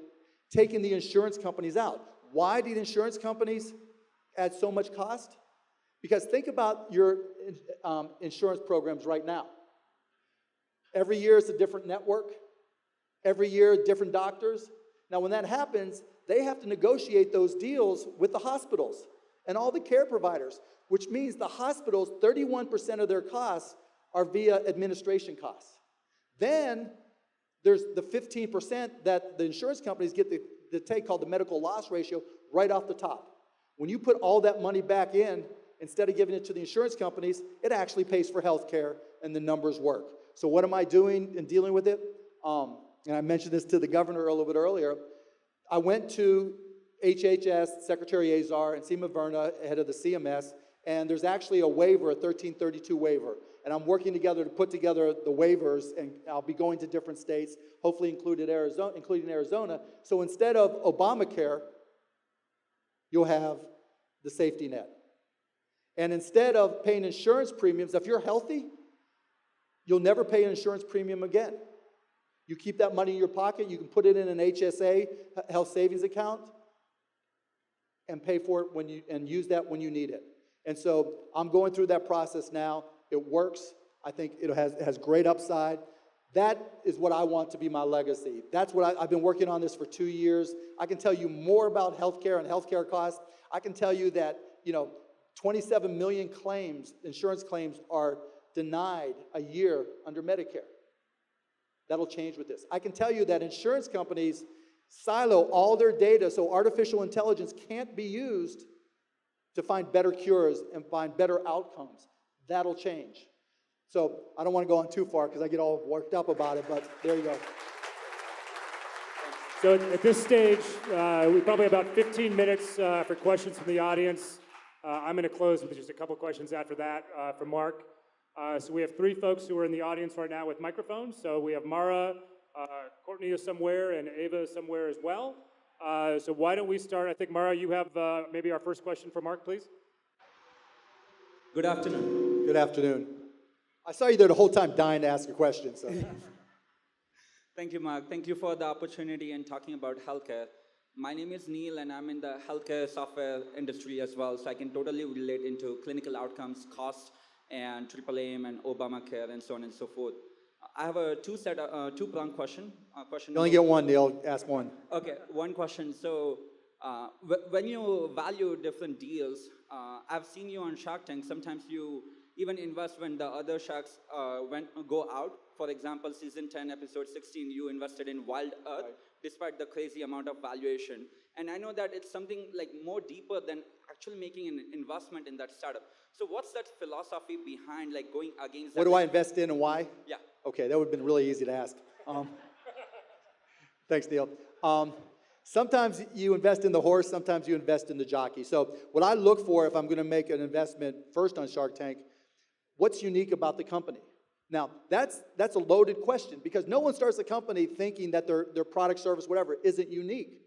[SPEAKER 2] taking the insurance companies out. Why did insurance companies add so much cost? Because think about your insurance programs right now. Every year it's a different network. Every year, different doctors. Now, when that happens, they have to negotiate those deals with the hospitals and all the care providers, which means the hospitals, 31% of their costs are via administration costs. Then there's the 15% that the insurance companies get to take called the medical loss ratio right off the top. When you put all that money back in, instead of giving it to the insurance companies, it actually pays for health care and the numbers work. So what am I doing in dealing with it? And I mentioned this to the governor a little bit earlier. I went to HHS, Secretary Azar, and Seema Verna, head of the CMS, and there's actually a waiver, a 1332 waiver. And I'm working together to put together the waivers, and I'll be going to different states, hopefully including Arizona. So instead of Obamacare, you'll have the safety net. And instead of paying insurance premiums, if you're healthy, you'll never pay an insurance premium again. You keep that money in your pocket, you can put it in an HSA, health savings account, and pay for it and use that when you need it. And so I'm going through that process now. It works. I think it has great upside. That is what I want to be my legacy. That's what I've been working on this for 2 years. I can tell you more about healthcare and healthcare costs. I can tell you that, 27 million claims, insurance claims, are denied a year under Medicare. That'll change with this. I can tell you that insurance companies silo all their data so artificial intelligence can't be used to find better cures and find better outcomes. That'll change. So I don't want to go on too far because I get all worked up about it, but there you go.
[SPEAKER 1] So at this stage, we probably have about 15 minutes for questions from the audience. I'm going to close with just a couple questions after that from Mark. So we have 3 folks who are in the audience right now with microphones. So we have Mara, Courtney is somewhere, and Ava is somewhere as well. So why don't we start? I think, Mara, you have maybe our first question for Mark, please.
[SPEAKER 3] Good afternoon.
[SPEAKER 2] Good afternoon. I saw you there the whole time dying to ask a question. So.
[SPEAKER 3] Thank you, Mark. Thank you for the opportunity and talking about healthcare. My name is Neil, and I'm in the healthcare software industry as well, so I can totally relate into clinical outcomes, cost, and triple aim and Obamacare and so on and so forth. I have a two-pronged question.
[SPEAKER 2] You only get one, Neil. Ask one.
[SPEAKER 3] Okay, one question. So when you value different deals, I've seen you on Shark Tank. Sometimes you even invest when the other sharks go out. For example, season 10, episode 16, you invested in Wild Earth, right, despite the crazy amount of valuation. And I know that it's something like more deeper than actually making an investment in that startup. So what's that philosophy behind like going against that?
[SPEAKER 2] What do I invest in and why?
[SPEAKER 3] Yeah.
[SPEAKER 2] Okay, that would have been really easy to ask. Thanks, Neil. Sometimes you invest in the horse, sometimes you invest in the jockey. So what I look for if I'm going to make an investment first on Shark Tank, what's unique about the company? Now, that's a loaded question because no one starts a company thinking that their product, service, whatever, isn't unique.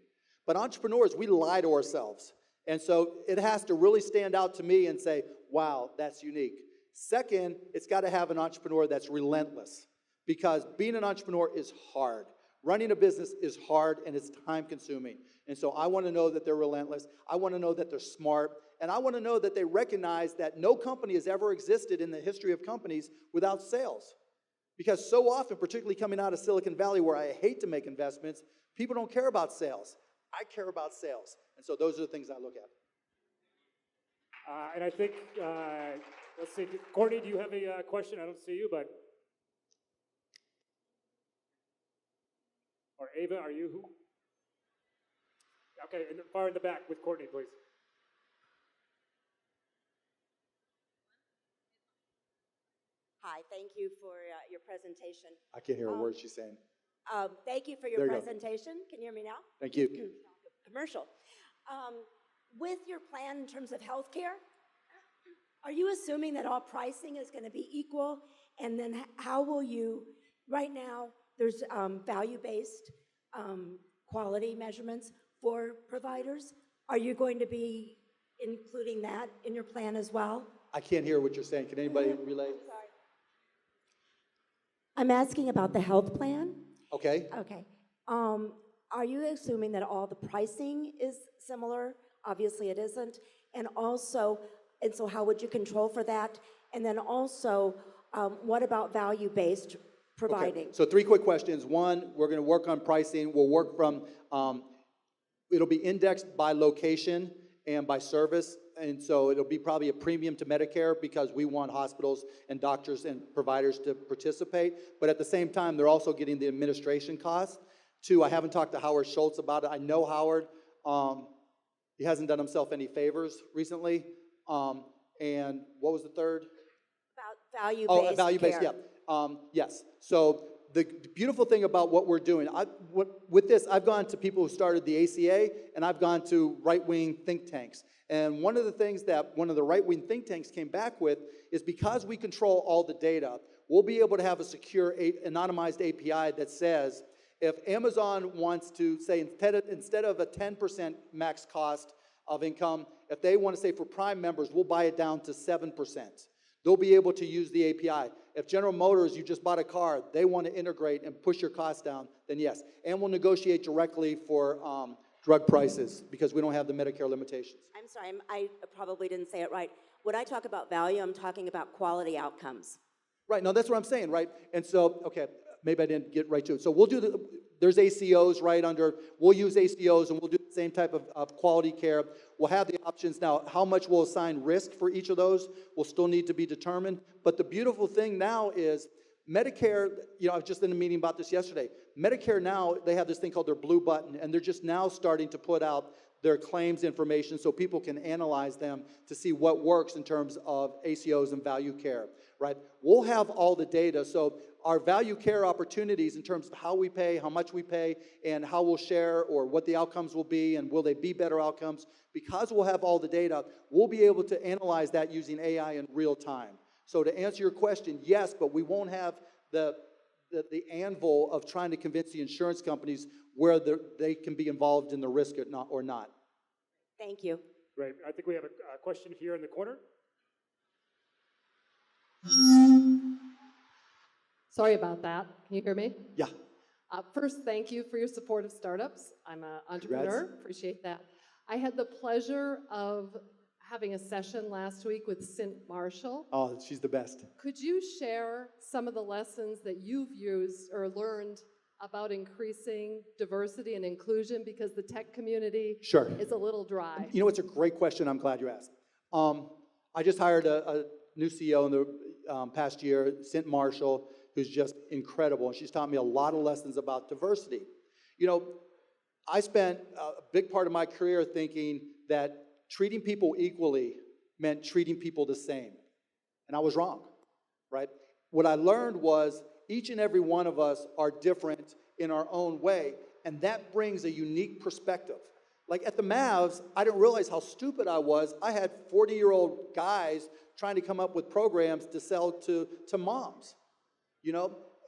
[SPEAKER 2] But entrepreneurs, we lie to ourselves. And so it has to really stand out to me and say, wow, that's unique. Second, it's got to have an entrepreneur that's relentless because being an entrepreneur is hard. Running a business is hard and it's time consuming. And so I want to know that they're relentless. I want to know that they're smart. And I want to know that they recognize that no company has ever existed in the history of companies without sales. Because so often, particularly coming out of Silicon Valley, where I hate to make investments, people don't care about sales. I care about sales. And so those are the things I look at.
[SPEAKER 1] And I think, let's see, Courtney, do you have a question? I don't see you, but. Or Ava, are you who? Okay, far in the back with Courtney, please.
[SPEAKER 4] Hi, thank you for your presentation.
[SPEAKER 2] I can't hear a word she's saying.
[SPEAKER 4] Thank you for your
[SPEAKER 2] There you go.
[SPEAKER 4] presentation. Can you hear me now?
[SPEAKER 2] Thank you.
[SPEAKER 4] Commercial. With your plan in terms of healthcare, are you assuming that all pricing is going to be equal? And then how will you, right now, there's value-based quality measurements for providers. Are you going to be including that in your plan as well?
[SPEAKER 2] I can't hear what you're saying. Can anybody relay?
[SPEAKER 4] Sorry. I'm asking about the health plan.
[SPEAKER 2] Okay.
[SPEAKER 4] Okay. Are you assuming that all the pricing is similar? Obviously it isn't. And so how would you control for that? And then also, what about value-based providing?
[SPEAKER 2] Okay. So 3 quick questions. One, we're going to work on pricing. We'll work from, it'll be indexed by location and by service. And so it'll be probably a premium to Medicare because we want hospitals and doctors and providers to participate. But at the same time, they're also getting the administration costs. 2, I haven't talked to Howard Schultz about it. I know Howard. He hasn't done himself any favors recently. And what was the third?
[SPEAKER 4] About value-based
[SPEAKER 2] value-based,
[SPEAKER 4] care.
[SPEAKER 2] yeah. Yes. So the beautiful thing about what we're doing, with this, I've gone to people who started the ACA, and I've gone to right-wing think tanks. And one of the things that one of the right-wing think tanks came back with is because we control all the data, we'll be able to have a secure anonymized API that says, if Amazon wants to say, instead of a 10% max cost of income, if they want to say for Prime members, we'll buy it down to 7%. They'll be able to use the API. If General Motors, you just bought a car, they want to integrate and push your costs down, then yes. And we'll negotiate directly for drug prices because we don't have the Medicare limitations.
[SPEAKER 4] I'm sorry, I probably didn't say it right. When I talk about value, I'm talking about quality outcomes.
[SPEAKER 2] Right, no, that's what I'm saying, right? And so, okay, maybe I didn't get right to it. So we'll do there's ACOs right under, we'll use ACOs and we'll do the same type of quality care. We'll have the options. Now, how much we'll assign risk for each of those will still need to be determined. But the beautiful thing now is Medicare, I was just in a meeting about this yesterday. Medicare now, they have this thing called their blue button, and they're just now starting to put out their claims information so people can analyze them to see what works in terms of ACOs and value care, right? We'll have all the data, so our value care opportunities in terms of how we pay, how much we pay, and how we'll share or what the outcomes will be and will they be better outcomes, because we'll have all the data, we'll be able to analyze that using AI in real time. So to answer your question, yes, but we won't have the anvil of trying to convince the insurance companies where they can be involved in the risk or not.
[SPEAKER 4] Thank you.
[SPEAKER 1] Great. I think we have a question here in the corner.
[SPEAKER 5] Sorry about that. Can you hear me?
[SPEAKER 2] Yeah.
[SPEAKER 5] First, thank you for your support of startups. I'm an entrepreneur.
[SPEAKER 2] Congrats.
[SPEAKER 5] Appreciate that. I had the pleasure of having a session last week with Cint Marshall.
[SPEAKER 2] Oh, she's the best.
[SPEAKER 5] Could you share some of the lessons that you've used or learned about increasing diversity and inclusion, because the tech community
[SPEAKER 2] Sure.
[SPEAKER 5] is a little dry?
[SPEAKER 2] You know, it's a great question. I'm glad you asked. I just hired a new CEO in the past year, Cint Marshall, who's just incredible. And she's taught me a lot of lessons about diversity. You know, I spent a big part of my career thinking that treating people equally meant treating people the same. And I was wrong, right? What I learned was each and every one of us are different in our own way, and that brings a unique perspective. Like at the Mavs, I didn't realize how stupid I was. I had 40-year-old guys trying to come up with programs to sell to moms,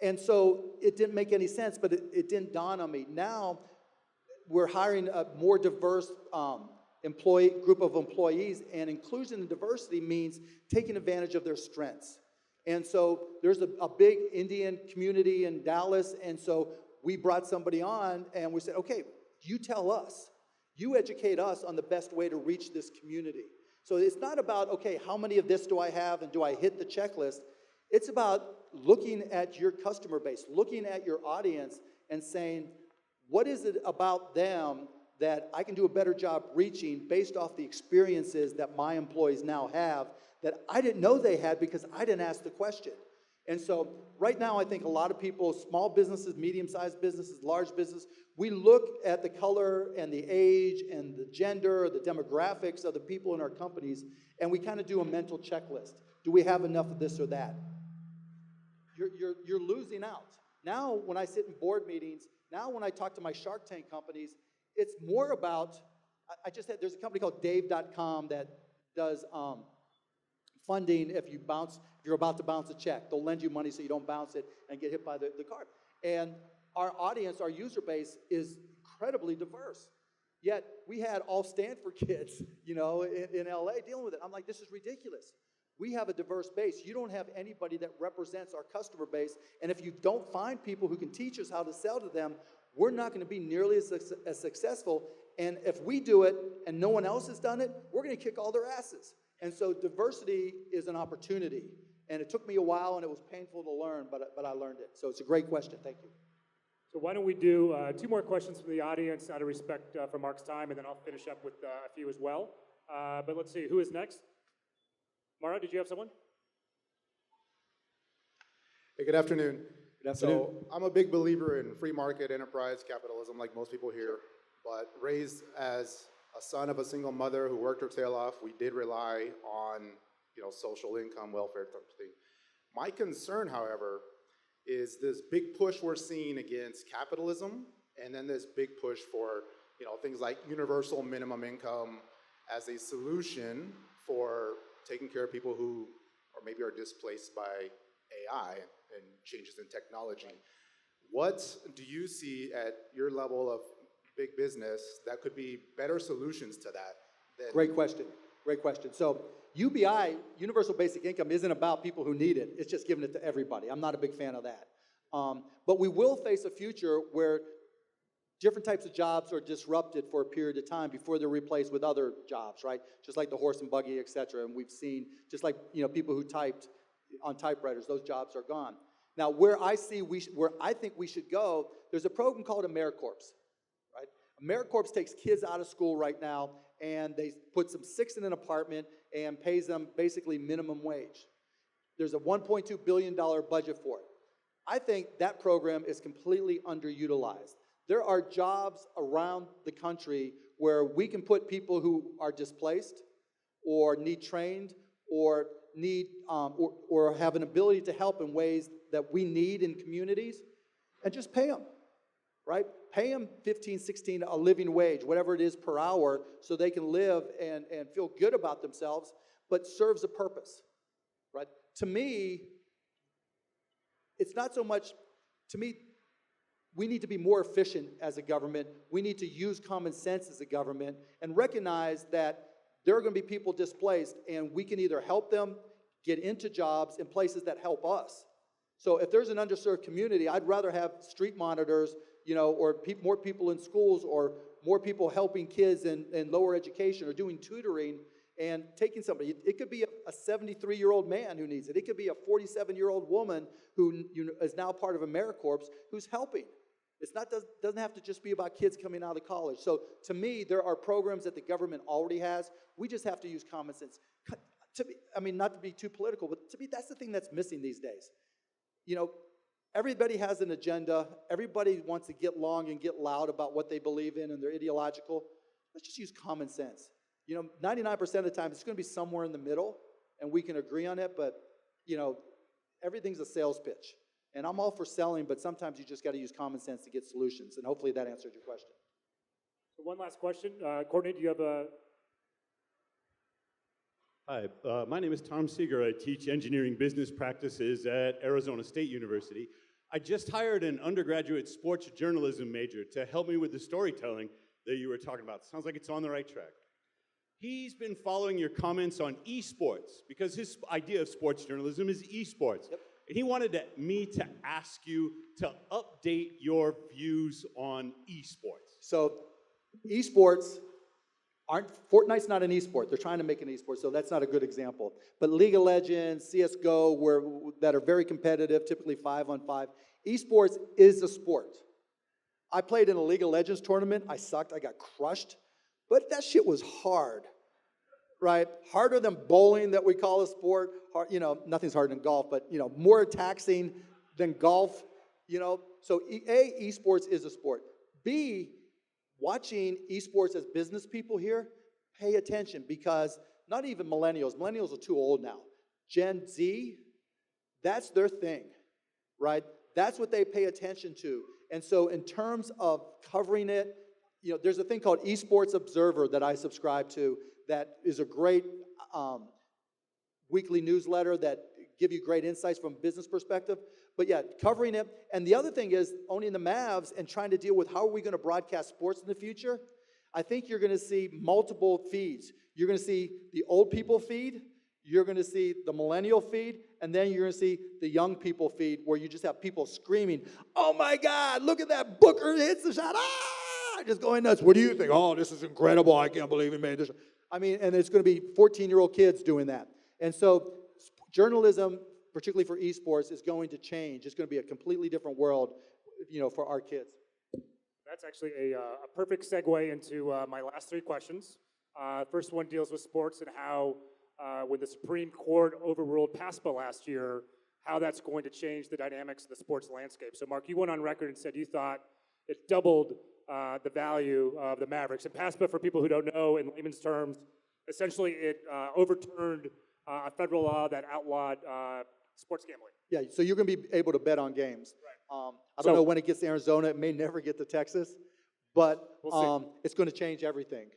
[SPEAKER 2] And so it didn't make any sense, but it didn't dawn on me. Now we're hiring a more diverse group of employees, and inclusion and diversity means taking advantage of their strengths. And so there's a big Indian community in Dallas, and so we brought somebody on, and we said, okay, you tell us. You educate us on the best way to reach this community. So it's not about, okay, how many of this do I have and do I hit the checklist? It's about looking at your customer base, looking at your audience and saying, what is it about them that I can do a better job reaching based off the experiences that my employees now have that I didn't know they had because I didn't ask the question. And so right now, I think a lot of people, small businesses, medium-sized businesses, large business, we look at the color and the age and the gender, the demographics of the people in our companies, and we kind of do a mental checklist. Do we have enough of this or that? You're losing out. Now, when I sit in board meetings, now when I talk to my Shark Tank companies, it's more about, there's a company called Dave.com that does funding if you're about to bounce a check. They'll lend you money so you don't bounce it and get hit by the card. And our audience, our user base is incredibly diverse. Yet we had all Stanford kids, in LA dealing with it. I'm like, this is ridiculous. We have a diverse base. You don't have anybody that represents our customer base. And if you don't find people who can teach us how to sell to them, we're not going to be nearly as successful. And if we do it and no one else has done it, we're going to kick all their asses. And so diversity is an opportunity. And it took me a while and it was painful to learn, but I learned it. So it's a great question. Thank you.
[SPEAKER 1] So why don't we do 2 more questions from the audience out of respect for Mark's time, and then I'll finish up with a few as well. But let's see, who is next? Mara, did you have someone?
[SPEAKER 6] Hey, good afternoon.
[SPEAKER 2] Good afternoon.
[SPEAKER 6] So I'm a big believer in free market enterprise capitalism, like most people here, but raised as a son of a single mother who worked her tail off, we did rely on, social income, welfare type of thing. My concern, however, is this big push we're seeing against capitalism, and then this big push for, things like universal minimum income as a solution for taking care of people who maybe are displaced by AI and changes in technology. What do you see at your level of big business that could be better solutions to that?
[SPEAKER 2] Great question. Great question. So UBI, Universal Basic Income, isn't about people who need it. It's just giving it to everybody. I'm not a big fan of that. But we will face a future where different types of jobs are disrupted for a period of time before they're replaced with other jobs, right? Just like the horse and buggy, et cetera. And we've seen, just like people who typed on typewriters, those jobs are gone. Now, where I think we should go, there's a program called AmeriCorps, right? AmeriCorps takes kids out of school right now, and they puts them 6 in an apartment and pays them basically minimum wage. There's a $1.2 billion budget for it. I think that program is completely underutilized. There are jobs around the country where we can put people who are displaced or need trained or need or have an ability to help in ways that we need in communities and just pay them, right? Pay them 15, 16, a living wage, whatever it is per hour, so they can live and feel good about themselves, but serves a purpose, right? To me, it's not so much, to me, we need to be more efficient as a government. We need to use common sense as a government and recognize that there are going to be people displaced, and we can either help them get into jobs in places that help us. So if there's an underserved community, I'd rather have street monitors, or more people in schools, or more people helping kids in lower education, or doing tutoring and taking somebody. It could be a 73-year-old man who needs it. It could be a 47-year-old woman who is now part of AmeriCorps who's helping. Doesn't have to just be about kids coming out of college. So to me, there are programs that the government already has. We just have to use common sense. Not to be too political, but to me, that's the thing that's missing these days. Everybody has an agenda. Everybody wants to get long and get loud about what they believe in, and they're ideological. Let's just use common sense. 99% of the time, it's going to be somewhere in the middle, and we can agree on it, but, everything's a sales pitch. And I'm all for selling, but sometimes you just got to use common sense to get solutions, and hopefully that answered your question.
[SPEAKER 1] So one last question. Courtney, do you have a...
[SPEAKER 7] Hi, my name is Tom Seeger. I teach engineering business practices at Arizona State University. I just hired an undergraduate sports journalism major to help me with the storytelling that you were talking about. Sounds like it's on the right track. He's been following your comments on esports because his idea of sports journalism is esports.
[SPEAKER 2] Yep.
[SPEAKER 7] And he wanted me to ask you to update your views on esports.
[SPEAKER 2] So esports Fortnite's not an esport. They're trying to make an esport, so that's not a good example. But League of Legends, CS:GO, that are very competitive, typically 5-on-5. Esports is a sport. I played in a League of Legends tournament. I sucked. I got crushed. But that shit was hard, right? Harder than bowling that we call a sport. Hard, nothing's harder than golf, but, more taxing than golf, So esports is a sport. B, watching esports as business people here, pay attention because not even millennials are too old now. Gen Z, that's their thing, right? That's what they pay attention to. And so in terms of covering it, there's a thing called Esports Observer that I subscribe to that is a great weekly newsletter that give you great insights from a business perspective. But yeah, covering it. And the other thing is owning the Mavs and trying to deal with how are we going to broadcast sports in the future. I think you're going to see multiple feeds. You're going to see the old people feed, you're going to see the millennial feed, and then you're going to see the young people feed where you just have people screaming, oh my God, look at that, Booker hits the shot, just going nuts. What do you think? Oh, this is incredible. I can't believe he made this. And it's going to be 14-year-old kids doing that. And so journalism, particularly for esports, is going to change. It's going to be a completely different world, for our kids.
[SPEAKER 1] That's actually a perfect segue into my last three questions. First one deals with sports and how, when the Supreme Court overruled PASPA last year, how that's going to change the dynamics of the sports landscape. So, Mark, you went on record and said you thought it doubled the value of the Mavericks. And PASPA, for people who don't know, in layman's terms, essentially it overturned a federal law that outlawed sports gambling.
[SPEAKER 2] Yeah, so you're going to be able to bet on games.
[SPEAKER 1] Right.
[SPEAKER 2] I don't know when it gets to Arizona. It may never get to Texas, but
[SPEAKER 1] We'll
[SPEAKER 2] it's going to change everything.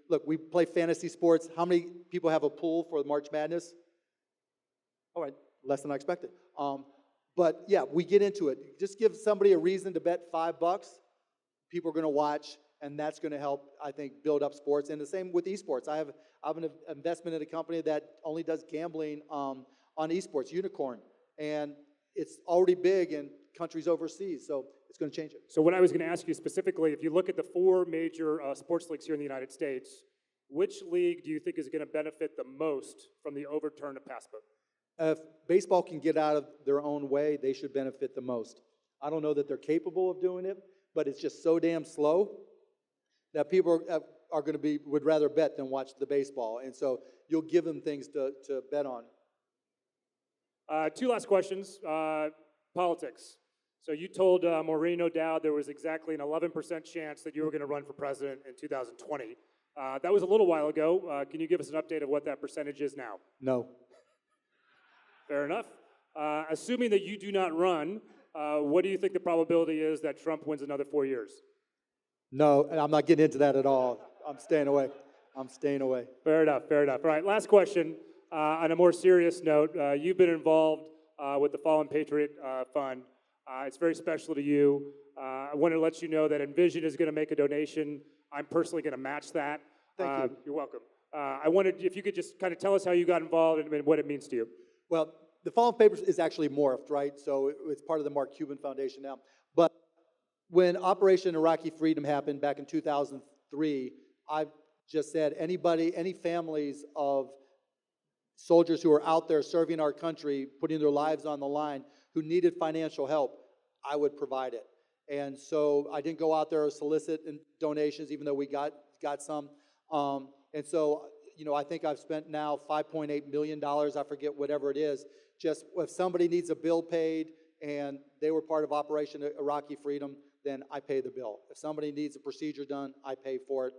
[SPEAKER 2] Look, we play fantasy sports. How many people have a pool for March Madness? All right, less than I expected. But yeah, we get into it. Just give somebody a reason to bet $5. People are going to watch, and that's going to help, I think, build up sports. And the same with esports. I have an investment in a company that only does gambling on esports, Unicorn, and it's already big in countries overseas, so it's going to change it.
[SPEAKER 1] So what I was going to ask you specifically, if you look at the four major sports leagues here in the United States, which league do you think is going to benefit the most from the overturn of PASPA?
[SPEAKER 2] If baseball can get out of their own way, they should benefit the most. I don't know that they're capable of doing it, but it's just so damn slow that people are going to would rather bet than watch the baseball, and so you'll give them things to bet on.
[SPEAKER 1] Two last questions. Politics. So you told Maureen O'Dowd there was exactly an 11% chance that you were going to run for president in 2020. That was a little while ago. Can you give us an update of what that percentage is now?
[SPEAKER 2] No.
[SPEAKER 1] Fair enough. Assuming that you do not run, what do you think the probability is that Trump wins another 4 years?
[SPEAKER 2] No, and I'm not getting into that at all. I'm staying away.
[SPEAKER 1] Fair enough. All right, last question. On a more serious note, you've been involved with the Fallen Patriot Fund. It's very special to you. I want to let you know that Envision is going to make a donation. I'm personally going to match that.
[SPEAKER 2] Thank you.
[SPEAKER 1] You're welcome. I wanted, if you could just kind of tell us how you got involved and what it means to you.
[SPEAKER 2] Well, the Fallen Papers is actually morphed, right? So it's part of the Mark Cuban Foundation now. But when Operation Iraqi Freedom happened back in 2003, I just said any families of soldiers who are out there serving our country, putting their lives on the line, who needed financial help, I would provide it. And so I didn't go out there and solicit donations, even though we got some. And so, I think I've spent now $5.8 million, I forget whatever it is. Just if somebody needs a bill paid and they were part of Operation Iraqi Freedom, then I pay the bill. If somebody needs a procedure done, I pay for it.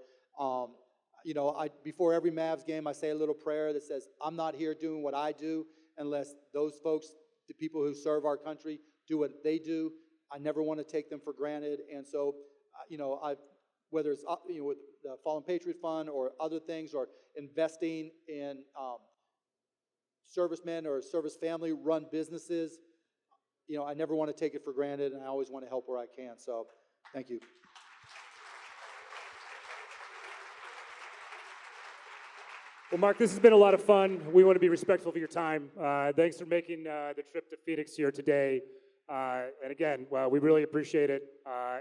[SPEAKER 2] Before every Mavs game, I say a little prayer that says, I'm not here doing what I do unless those folks, the people who serve our country, do what they do. I never want to take them for granted. And so, whether it's with the Fallen Patriot Fund or other things, or investing in servicemen or service family-run businesses, I never want to take it for granted, and I always want to help where I can. So, thank you.
[SPEAKER 1] Well, Mark, this has been a lot of fun. We want to be respectful of your time. Thanks for making the trip to Phoenix here today. And again, we really appreciate it.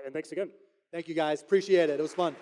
[SPEAKER 1] And thanks again.
[SPEAKER 2] Thank you, guys. Appreciate it. It was fun.